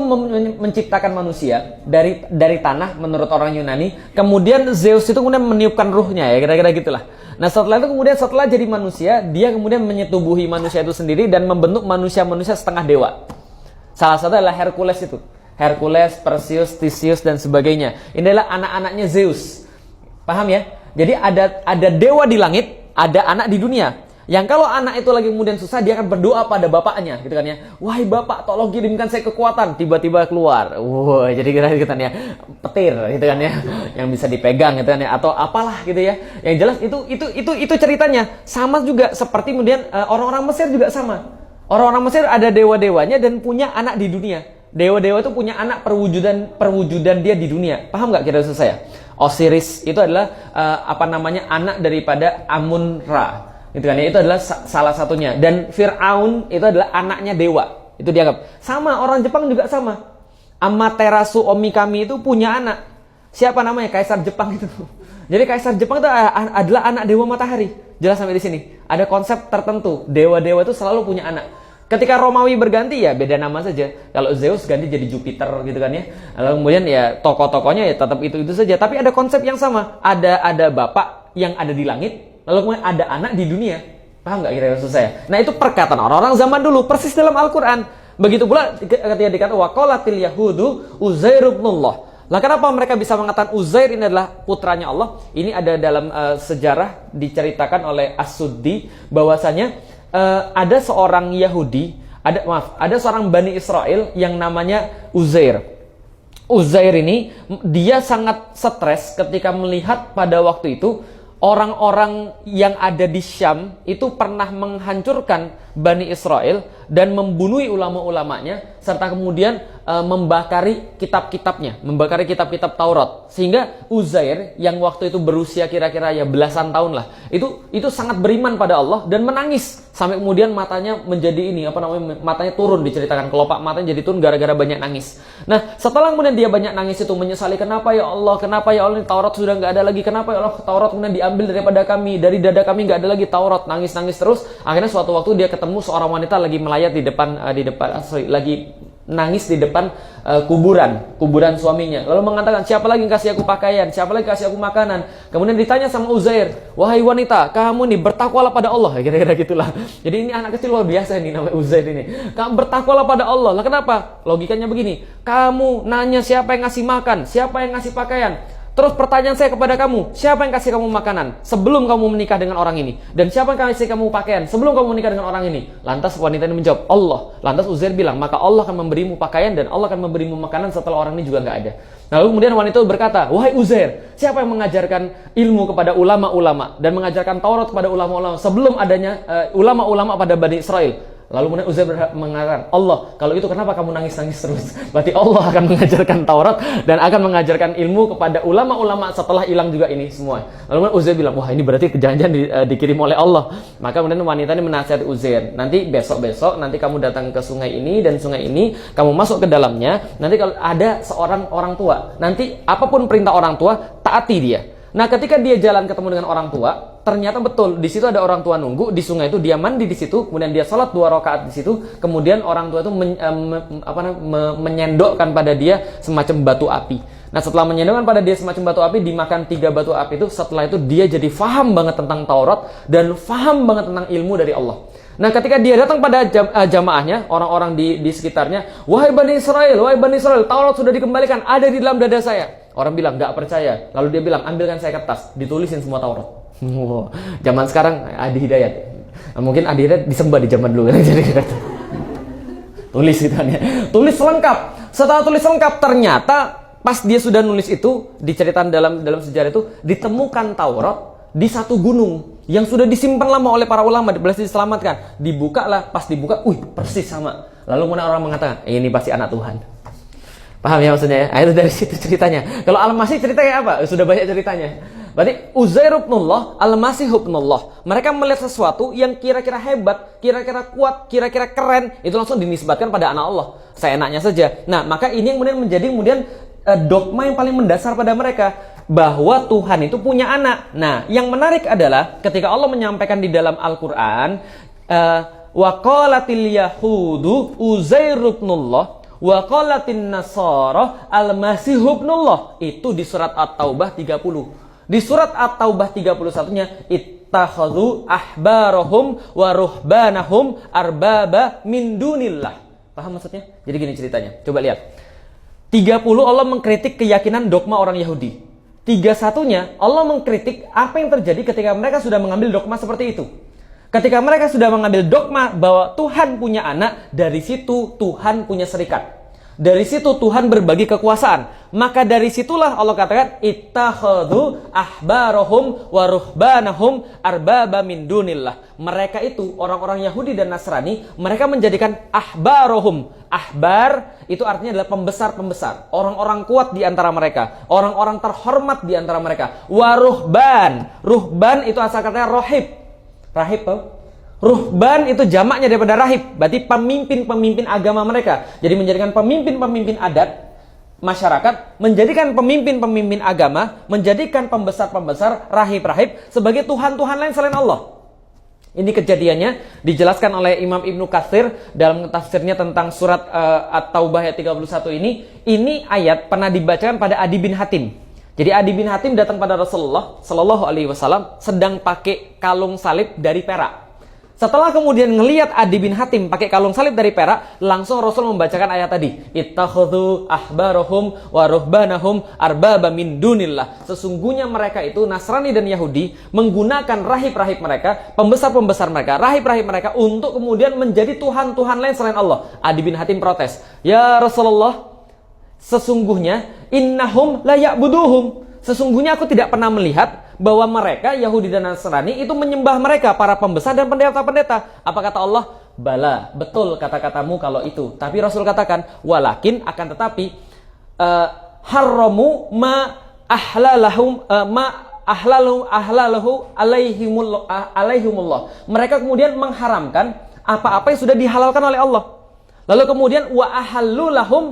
menciptakan manusia dari tanah menurut orang Yunani. Kemudian Zeus itu kemudian meniupkan ruhnya ya, kira-kira gitulah. Nah setelah itu kemudian setelah jadi manusia, dia kemudian menyetubuhi manusia itu sendiri dan membentuk manusia-manusia setengah dewa. Salah satu adalah Hercules itu. Hercules, Perseus, Theseus dan sebagainya. Ini adalah anak-anaknya Zeus. Paham ya? Jadi ada dewa di langit, ada anak di dunia. Yang kalau anak itu lagi kemudian susah, dia akan berdoa pada bapaknya, gitu kan ya. Wahai bapak, tolong kirimkan saya kekuatan. Tiba-tiba keluar. Wah, jadi gitu kan ya, petir, gitu kan ya, yang bisa dipegang, gitu kan ya, atau apalah, gitu ya. Yang jelas itu ceritanya. Sama juga seperti kemudian orang-orang Mesir juga sama. Orang-orang Mesir ada dewa-dewanya dan punya anak di dunia. Dewa-dewa itu punya anak perwujudan dia di dunia. Paham nggak kira-kira saya? Osiris itu adalah anak daripada Amun-Ra. Itu kan ya, itu adalah salah satunya. Dan Fir'aun itu adalah anaknya dewa. Itu dianggap. Sama, orang Jepang juga sama. Amaterasu Omikami itu punya anak. Siapa namanya? Kaisar Jepang itu. Jadi Kaisar Jepang itu adalah anak dewa matahari. Jelas sampai di sini. Ada konsep tertentu. Dewa-dewa itu selalu punya anak. Ketika Romawi berganti ya beda nama saja. Kalau Zeus ganti jadi Jupiter gitu kan ya. Lalu kemudian ya tokoh-tokohnya ya tetap itu saja. Tapi ada konsep yang sama. Ada bapak yang ada di langit. Lalu kemudian ada anak di dunia. Paham nggak kira-kira maksud saya? Nah itu perkataan orang-orang zaman dulu. Persis dalam Al-Quran. Begitu pula ketika dikata waqalatil yahudu Uzair ibnullah. Lah kenapa mereka bisa mengatakan Uzair ini adalah putranya Allah? Ini ada dalam sejarah diceritakan oleh As-Suddi. Bahwasanya ada seorang Yahudi. Ada seorang Bani Israel yang namanya Uzair. Uzair ini dia sangat stres ketika melihat pada waktu itu orang-orang yang ada di Syam itu pernah menghancurkan Bani Israel dan membunuh ulama-ulamanya serta kemudian membakari kitab-kitabnya, membakari kitab-kitab Taurat. Sehingga Uzair yang waktu itu berusia kira-kira ya belasan tahun lah, itu sangat beriman pada Allah dan menangis sampai kemudian matanya menjadi matanya turun, diceritakan kelopak matanya jadi turun gara-gara banyak nangis. Nah, setelah kemudian dia banyak nangis itu menyesali, kenapa ya Allah ini Taurat sudah nggak ada lagi, kenapa ya Allah Taurat kemudian diambil daripada kami, dari dada kami nggak ada lagi Taurat, nangis terus. Akhirnya suatu waktu dia ketemu seorang wanita lagi melayat lagi nangis di depan kuburan suaminya. Lalu mengatakan, siapa lagi yang kasih aku pakaian? Siapa lagi kasih aku makanan? Kemudian ditanya sama Uzair, wahai wanita, kamu nih bertakwalah pada Allah. Kira-kira gitulah. Jadi ini anak kecil luar biasa ini namanya Uzair ini. Kamu bertakwalah pada Allah. Lah kenapa? Logikanya begini. Kamu nanya siapa yang ngasih makan? Siapa yang ngasih pakaian? Terus pertanyaan saya kepada kamu, siapa yang kasih kamu makanan sebelum kamu menikah dengan orang ini? Dan siapa yang kasih kamu pakaian sebelum kamu menikah dengan orang ini? Lantas wanita ini menjawab, Allah. Lantas Uzair bilang, maka Allah akan memberimu pakaian dan Allah akan memberimu makanan setelah orang ini juga nggak ada. Lalu kemudian wanita itu berkata, wahai Uzair, siapa yang mengajarkan ilmu kepada ulama-ulama dan mengajarkan Taurat kepada ulama-ulama sebelum adanya ulama-ulama pada Bani Israel? Lalu kemudian Uzair mengatakan, Allah, kalau itu kenapa kamu nangis-nangis terus? Berarti Allah akan mengajarkan Taurat dan akan mengajarkan ilmu kepada ulama-ulama setelah hilang juga ini semua. Lalu kemudian Uzair bilang, wah ini berarti jangan-jangan dikirim oleh Allah. Maka kemudian wanita ini menasihati Uzair, nanti besok nanti kamu datang ke sungai ini dan sungai ini, kamu masuk ke dalamnya, nanti kalau ada seorang orang tua, nanti apapun perintah orang tua, taati dia. Nah, ketika dia jalan ketemu dengan orang tua, ternyata betul di situ ada orang tua nunggu di sungai itu, dia mandi di situ, kemudian dia sholat 2 rakaat di situ, kemudian orang tua itu menyendokkan pada dia semacam batu api. Nah, setelah menyendokkan pada dia semacam batu api, dimakan 3 batu api itu, setelah itu dia jadi faham banget tentang Taurat dan faham banget tentang ilmu dari Allah. Nah, ketika dia datang pada jamaahnya, orang-orang di sekitarnya, wahai Bani Israel, Taurat sudah dikembalikan, ada di dalam dada saya. Orang bilang, nggak percaya. Lalu dia bilang, ambilkan saya kertas, ditulisin semua Taurat. Zaman sekarang, Adi Hidayat. Mungkin Adi Hidayat disembah di zaman dulu. Jadi tulis gitu kan ya. Tulis lengkap. Setelah tulis lengkap, ternyata pas dia sudah nulis itu, diceritakan dalam sejarah itu, ditemukan Taurat di satu gunung yang sudah disimpan lama oleh para ulama, berhasil diselamatkan. Dibuka, persis sama. Lalu kemudian orang mengatakan, ini pasti anak Tuhan. Paham ya maksudnya ya? Itu dari situ ceritanya. Kalau Al-Masih ceritanya apa? Sudah banyak ceritanya. Berarti Uzair ibnullah, Al-Masih ibnullah. Mereka melihat sesuatu yang kira-kira hebat, kira-kira kuat, kira-kira keren, itu langsung dinisbatkan pada anak Allah. Seenaknya saja. Nah, maka ini yang kemudian menjadi dogma yang paling mendasar pada mereka, bahwa Tuhan itu punya anak. Nah, yang menarik adalah ketika Allah menyampaikan di dalam Al-Qur'an, wa qalatil yahudu Uzair ibnullah wa qalatin nasara al-masih ibnullah. Itu di surat At-Taubah 30. Di surat At-Taubah 31-nya, ittakhadhu ahbarahum wa ruhbanahum arbaba min dunillah. Paham maksudnya? Jadi gini ceritanya. Coba lihat. 30 Allah mengkritik keyakinan dogma orang Yahudi. 31-nya Allah mengkritik apa yang terjadi ketika mereka sudah mengambil dogma seperti itu. Ketika mereka sudah mengambil dogma bahwa Tuhan punya anak, dari situ Tuhan punya serikat. Dari situ Tuhan berbagi kekuasaan. Maka dari situlah Allah katakan, ittakhadhu ahbarahum wa ruhbanahum arbaba min dunillah. Mereka itu, orang-orang Yahudi dan Nasrani, mereka menjadikan ahbarahum. Ahbar itu artinya adalah pembesar-pembesar. Orang-orang kuat di antara mereka. Orang-orang terhormat di antara mereka. Wa ruhban. Ruhban itu asal katanya rohib. Rahib tau? Ruhban itu jamaknya daripada rahib. Berarti pemimpin-pemimpin agama mereka. Jadi menjadikan pemimpin-pemimpin adat masyarakat, menjadikan pemimpin-pemimpin agama, menjadikan pembesar-pembesar, rahib-rahib sebagai Tuhan-Tuhan lain selain Allah. Ini kejadiannya dijelaskan oleh Imam Ibnu Katsir dalam tafsirnya tentang surat At-Taubah ayat 31 ini. Ini ayat pernah dibacakan pada Adi bin Hatim. Jadi Adi bin Hatim datang pada Rasulullah Sallallahu Alaihi Wasallam sedang pakai kalung salib dari perak. Setelah kemudian ngelihat Adi bin Hatim pakai kalung salib dari perak, langsung Rasul membacakan ayat tadi. Ittakhadhu ahbarahum wa ruhbanahum arbaba min dunillah. Sesungguhnya mereka itu Nasrani dan Yahudi menggunakan rahib-rahib mereka, pembesar-pembesar mereka, rahib-rahib mereka untuk kemudian menjadi Tuhan-Tuhan lain selain Allah. Adi bin Hatim protes. Ya Rasulullah, sesungguhnya innahum la ya'buduhum. Sesungguhnya aku tidak pernah melihat bahwa mereka Yahudi dan Nasrani itu menyembah mereka, para pembesar dan pendeta-pendeta. Apa kata Allah? Bala, betul kata-katamu kalau itu. Tapi Rasul katakan, walakin akan tetapi haramu ma ahlalahum ahlalahu alaihimullah. Mereka kemudian mengharamkan apa-apa yang sudah dihalalkan oleh Allah. Lalu kemudian wa ahallu lahum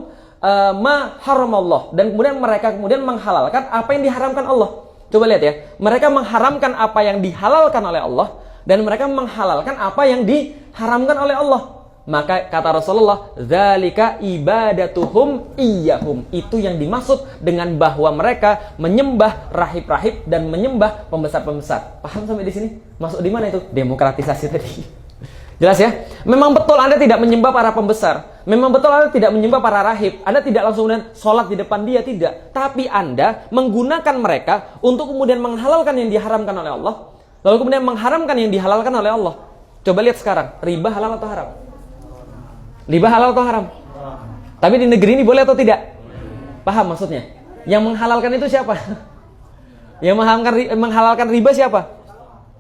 ma haramallah, dan kemudian mereka kemudian menghalalkan apa yang diharamkan Allah. Coba lihat ya, mereka mengharamkan apa yang dihalalkan oleh Allah dan mereka menghalalkan apa yang diharamkan oleh Allah. Maka kata Rasulullah, zalika ibadatuhum iyyahum. Itu yang dimaksud dengan bahwa mereka menyembah rahib-rahib dan menyembah pembesar-pembesar. Paham sampai di sini? Masuk di mana itu? Demokratisasi tadi. Jelas ya? Memang betul Anda tidak menyembah para pembesar. Memang betul Anda tidak menyembah para rahib. Anda tidak langsung sholat di depan dia, tidak. Tapi Anda menggunakan mereka untuk kemudian menghalalkan yang diharamkan oleh Allah. Lalu kemudian mengharamkan yang dihalalkan oleh Allah. Coba lihat sekarang, riba halal atau haram? Riba halal atau haram? Tapi di negeri ini boleh atau tidak? Paham maksudnya? Yang menghalalkan itu siapa? Yang menghalalkan riba siapa?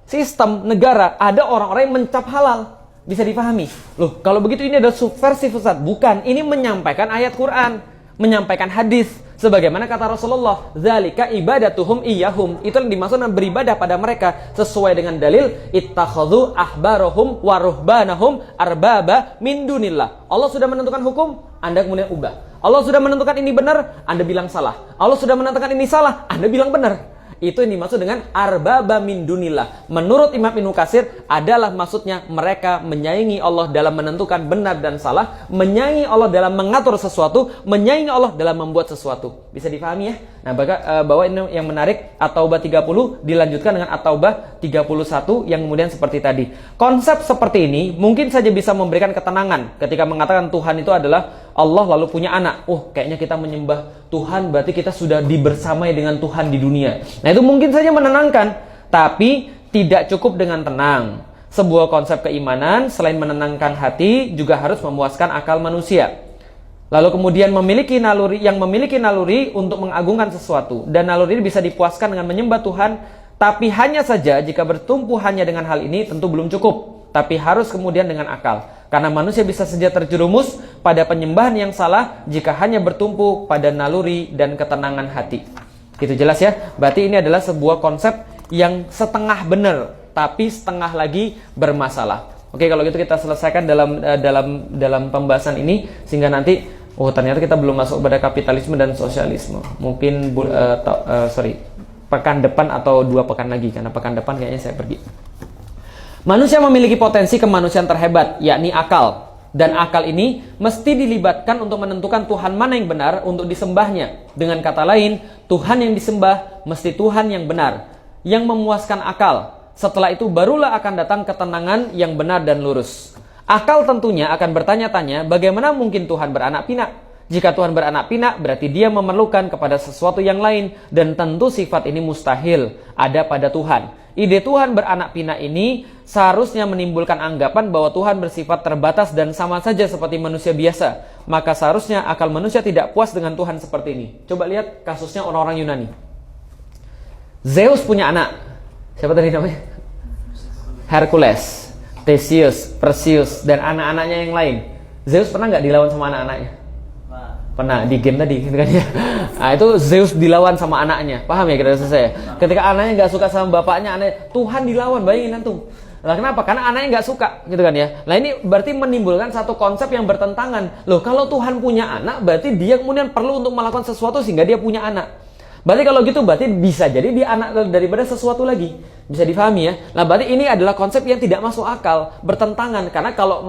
Sistem, negara. Ada orang-orang yang mencap halal. Bisa dipahami. Loh, kalau begitu ini adalah subversif Ustaz. Bukan, ini menyampaikan ayat Quran, menyampaikan hadis. Sebagaimana kata Rasulullah, zalika ibadatuhum iyyahum. Itu yang dimaksud dengan beribadah pada mereka sesuai dengan dalil ittakhadhu ahbarahum wa ruhbanahum arbaba min dunillah. Allah sudah menentukan hukum, Anda kemudian ubah. Allah sudah menentukan ini benar, Anda bilang salah. Allah sudah menentukan ini salah, Anda bilang benar. Itu yang dimaksud dengan arbaba min dunillah. Menurut Imam Ibnu Katsir adalah maksudnya mereka menyaingi Allah dalam menentukan benar dan salah, menyaingi Allah dalam mengatur sesuatu, menyaingi Allah dalam membuat sesuatu. Bisa difahami ya? Nah, bahwa ini yang menarik, At-Taubah 30 dilanjutkan dengan At-Taubah 31 yang kemudian seperti tadi. Konsep seperti ini mungkin saja bisa memberikan ketenangan ketika mengatakan Tuhan itu adalah Allah lalu punya anak. Kayaknya kita menyembah Tuhan berarti kita sudah dibersamai dengan Tuhan di dunia. Nah, itu mungkin saja menenangkan, tapi tidak cukup dengan tenang. Sebuah konsep keimanan selain menenangkan hati juga harus memuaskan akal manusia. Lalu kemudian memiliki naluri untuk mengagungkan sesuatu, dan naluri ini bisa dipuaskan dengan menyembah Tuhan. Tapi hanya saja jika bertumpu hanya dengan hal ini tentu belum cukup, tapi harus kemudian dengan akal. Karena manusia bisa saja terjerumus pada penyembahan yang salah jika hanya bertumpu pada naluri dan ketenangan hati. Gitu jelas ya? Berarti ini adalah sebuah konsep yang setengah benar, tapi setengah lagi bermasalah. Oke, kalau gitu kita selesaikan dalam pembahasan ini, sehingga nanti ternyata kita belum masuk pada kapitalisme dan sosialisme. Mungkin pekan depan atau 2 pekan lagi, karena pekan depan kayaknya saya pergi. Manusia memiliki potensi kemanusiaan terhebat, yakni akal. Dan akal ini mesti dilibatkan untuk menentukan Tuhan mana yang benar untuk disembahnya. Dengan kata lain, Tuhan yang disembah mesti Tuhan yang benar, yang memuaskan akal. Setelah itu barulah akan datang ketenangan yang benar dan lurus. Akal tentunya akan bertanya-tanya, bagaimana mungkin Tuhan beranak pinak? Jika Tuhan beranak pinak, berarti dia memerlukan kepada sesuatu yang lain, dan tentu sifat ini mustahil ada pada Tuhan. Ide Tuhan beranak pinak ini seharusnya menimbulkan anggapan bahwa Tuhan bersifat terbatas dan sama saja seperti manusia biasa. Maka seharusnya akal manusia tidak puas dengan Tuhan seperti ini. Coba lihat kasusnya orang-orang Yunani. Zeus punya anak. Siapa tadi namanya? Hercules, Theseus, Perseus, dan anak-anaknya yang lain. Zeus pernah nggak dilawan sama anak-anaknya? Pernah, di game tadi gitu kan ya. Nah, itu Zeus dilawan sama anaknya. Paham ya kira-kira saya? Ketika anaknya nggak suka sama bapaknya, Tuhan dilawan, bayangin antum. Nah, kenapa? Karena anaknya nggak suka gitu kan ya. Nah, ini berarti menimbulkan satu konsep yang bertentangan. Loh, kalau Tuhan punya anak, berarti dia kemudian perlu untuk melakukan sesuatu sehingga dia punya anak. Berarti kalau gitu berarti bisa jadi dia anak daripada sesuatu lagi. Bisa difahami ya. Nah, berarti ini adalah konsep yang tidak masuk akal, bertentangan. Karena kalau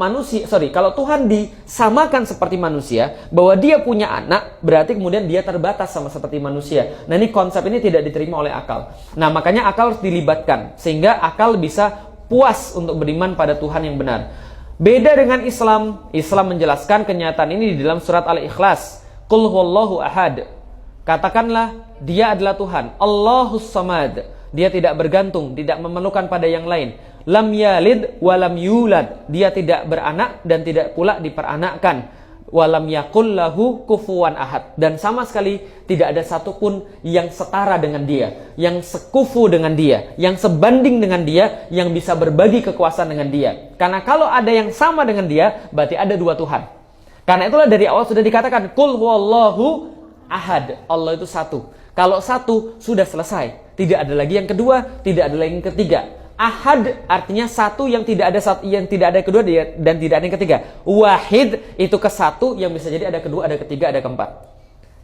kalau Tuhan disamakan seperti manusia, bahwa dia punya anak, berarti kemudian dia terbatas sama seperti manusia. Nah, ini konsep ini tidak diterima oleh akal. Nah, makanya akal harus dilibatkan sehingga akal bisa puas untuk beriman pada Tuhan yang benar. Beda dengan Islam. Islam menjelaskan kenyataan ini di dalam surat Al-Ikhlas. Qul huwallahu ahad. Katakanlah, dia adalah Tuhan, Allahus Samad. Dia tidak bergantung, tidak memerlukan pada yang lain. Lam yalid walam yulad. Dia tidak beranak dan tidak pula diperanakkan. Walam yakul lahu kufuwan ahad. Dan sama sekali tidak ada satupun yang setara dengan dia, yang sekufu dengan dia, yang sebanding dengan dia, yang bisa berbagi kekuasaan dengan dia. Karena kalau ada yang sama dengan dia, berarti ada 2 Tuhan. Karena itulah dari awal sudah dikatakan, Qul huwallahu ahad, Allah itu satu. Kalau satu sudah selesai, tidak ada lagi yang kedua, tidak ada lagi yang ketiga. Ahad artinya satu yang tidak ada yang kedua dan tidak ada yang ketiga. Wahid itu ke satu yang bisa jadi ada kedua, ada ketiga, ada keempat.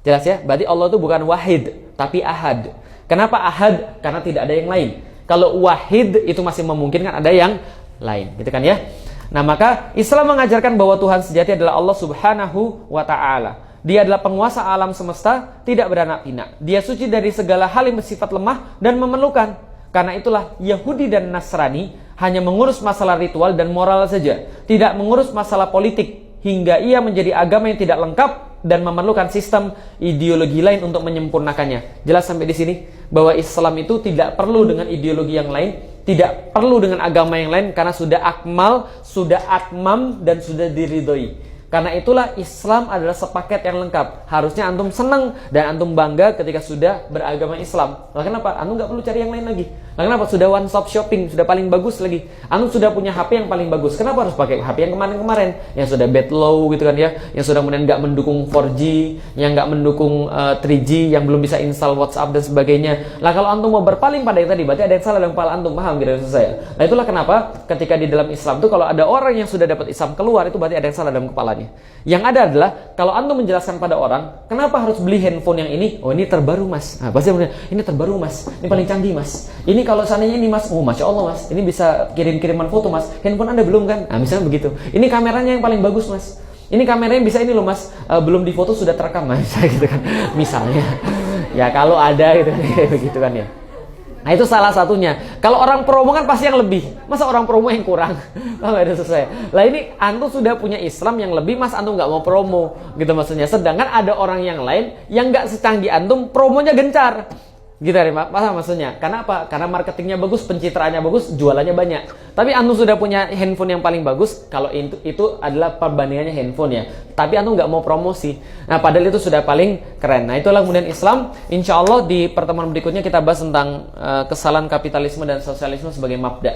Jelas ya? Berarti Allah itu bukan wahid, tapi ahad. Kenapa ahad? Karena tidak ada yang lain. Kalau wahid itu masih memungkinkan ada yang lain, gitu kan ya? Nah, maka Islam mengajarkan bahwa Tuhan sejati adalah Allah Subhanahu wa ta'ala. Dia adalah penguasa alam semesta, tidak beranak pinak. Dia suci dari segala hal yang bersifat lemah dan memerlukan. Karena itulah Yahudi dan Nasrani hanya mengurus masalah ritual dan moral saja, tidak mengurus masalah politik, hingga ia menjadi agama yang tidak lengkap dan memerlukan sistem ideologi lain untuk menyempurnakannya. Jelas sampai di sini bahwa Islam itu tidak perlu dengan ideologi yang lain, tidak perlu dengan agama yang lain, karena sudah akmal, sudah atmam, dan sudah diridhoi. Karena itulah Islam adalah sepaket yang lengkap. Harusnya antum senang dan antum bangga ketika sudah beragama Islam. Nah, kenapa? Antum nggak perlu cari yang lain lagi. Nah, kenapa? Sudah one stop shopping, sudah paling bagus lagi. Antum sudah punya HP yang paling bagus. Kenapa harus pakai HP yang kemarin-kemarin? Yang sudah bad low gitu kan ya, yang sudah kemudian nggak mendukung 4G, yang nggak mendukung 3G, yang belum bisa install WhatsApp dan sebagainya. Lah kalau antum mau berpaling pada yang tadi, berarti ada yang salah dalam kepala antum, paham kira saya? Nah itulah kenapa ketika di dalam Islam tuh kalau ada orang yang sudah dapat Islam keluar, itu berarti ada yang salah dalam kepalanya. Yang ada adalah kalau antum menjelaskan pada orang, kenapa harus beli handphone yang ini? Oh ini terbaru mas. Nah pasti ini terbaru mas, ini paling canggih mas. Ini kalau seandainya ini mas, oh masya Allah mas, ini bisa kirim-kiriman foto mas. Handphone anda belum kan? Nah misalnya begitu. Ini kameranya yang paling bagus mas. Ini kameranya bisa ini loh mas, belum difoto sudah terekam mas, gitu kan. Misalnya, ya kalau ada gitu, begitu kan ya. Nah itu salah satunya. Kalau orang promo kan pasti yang lebih. Masa orang promo yang kurang? Paham ya selesai. Lah ini antum sudah punya Islam yang lebih, mas antum nggak mau promo, gitu maksudnya. Sedangkan ada orang yang lain yang nggak secanggih antum, promonya gencar. Gitu ya, paham maksudnya? Karena apa? Karena marketingnya bagus, pencitraannya bagus, jualannya banyak. Tapi antum sudah punya handphone yang paling bagus, kalau itu adalah perbandingannya handphone ya. Tapi antum nggak mau promosi. Nah, padahal itu sudah paling keren. Nah, itulah kemudian Islam. Insya Allah di pertemuan berikutnya kita bahas tentang kesalahan kapitalisme dan sosialisme sebagai mabda.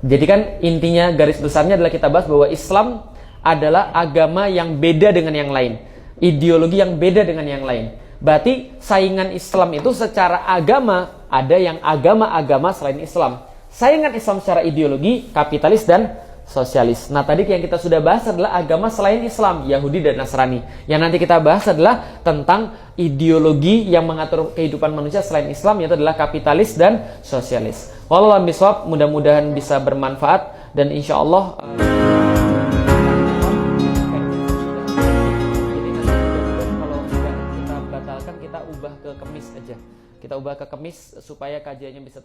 Jadi kan intinya garis besarnya adalah kita bahas bahwa Islam adalah agama yang beda dengan yang lain. Ideologi yang beda dengan yang lain. Berarti saingan Islam itu secara agama, ada yang agama-agama selain Islam. Saingan Islam secara ideologi, kapitalis dan sosialis. Nah tadi yang kita sudah bahas adalah agama selain Islam, Yahudi dan Nasrani. Yang nanti kita bahas adalah tentang ideologi yang mengatur kehidupan manusia selain Islam, yaitu adalah kapitalis dan sosialis. Wallahu a'lam bishawab, mudah-mudahan bisa bermanfaat dan insya Allah kita ubah ke Kemis aja. Kita ubah ke Kemis supaya kajiannya bisa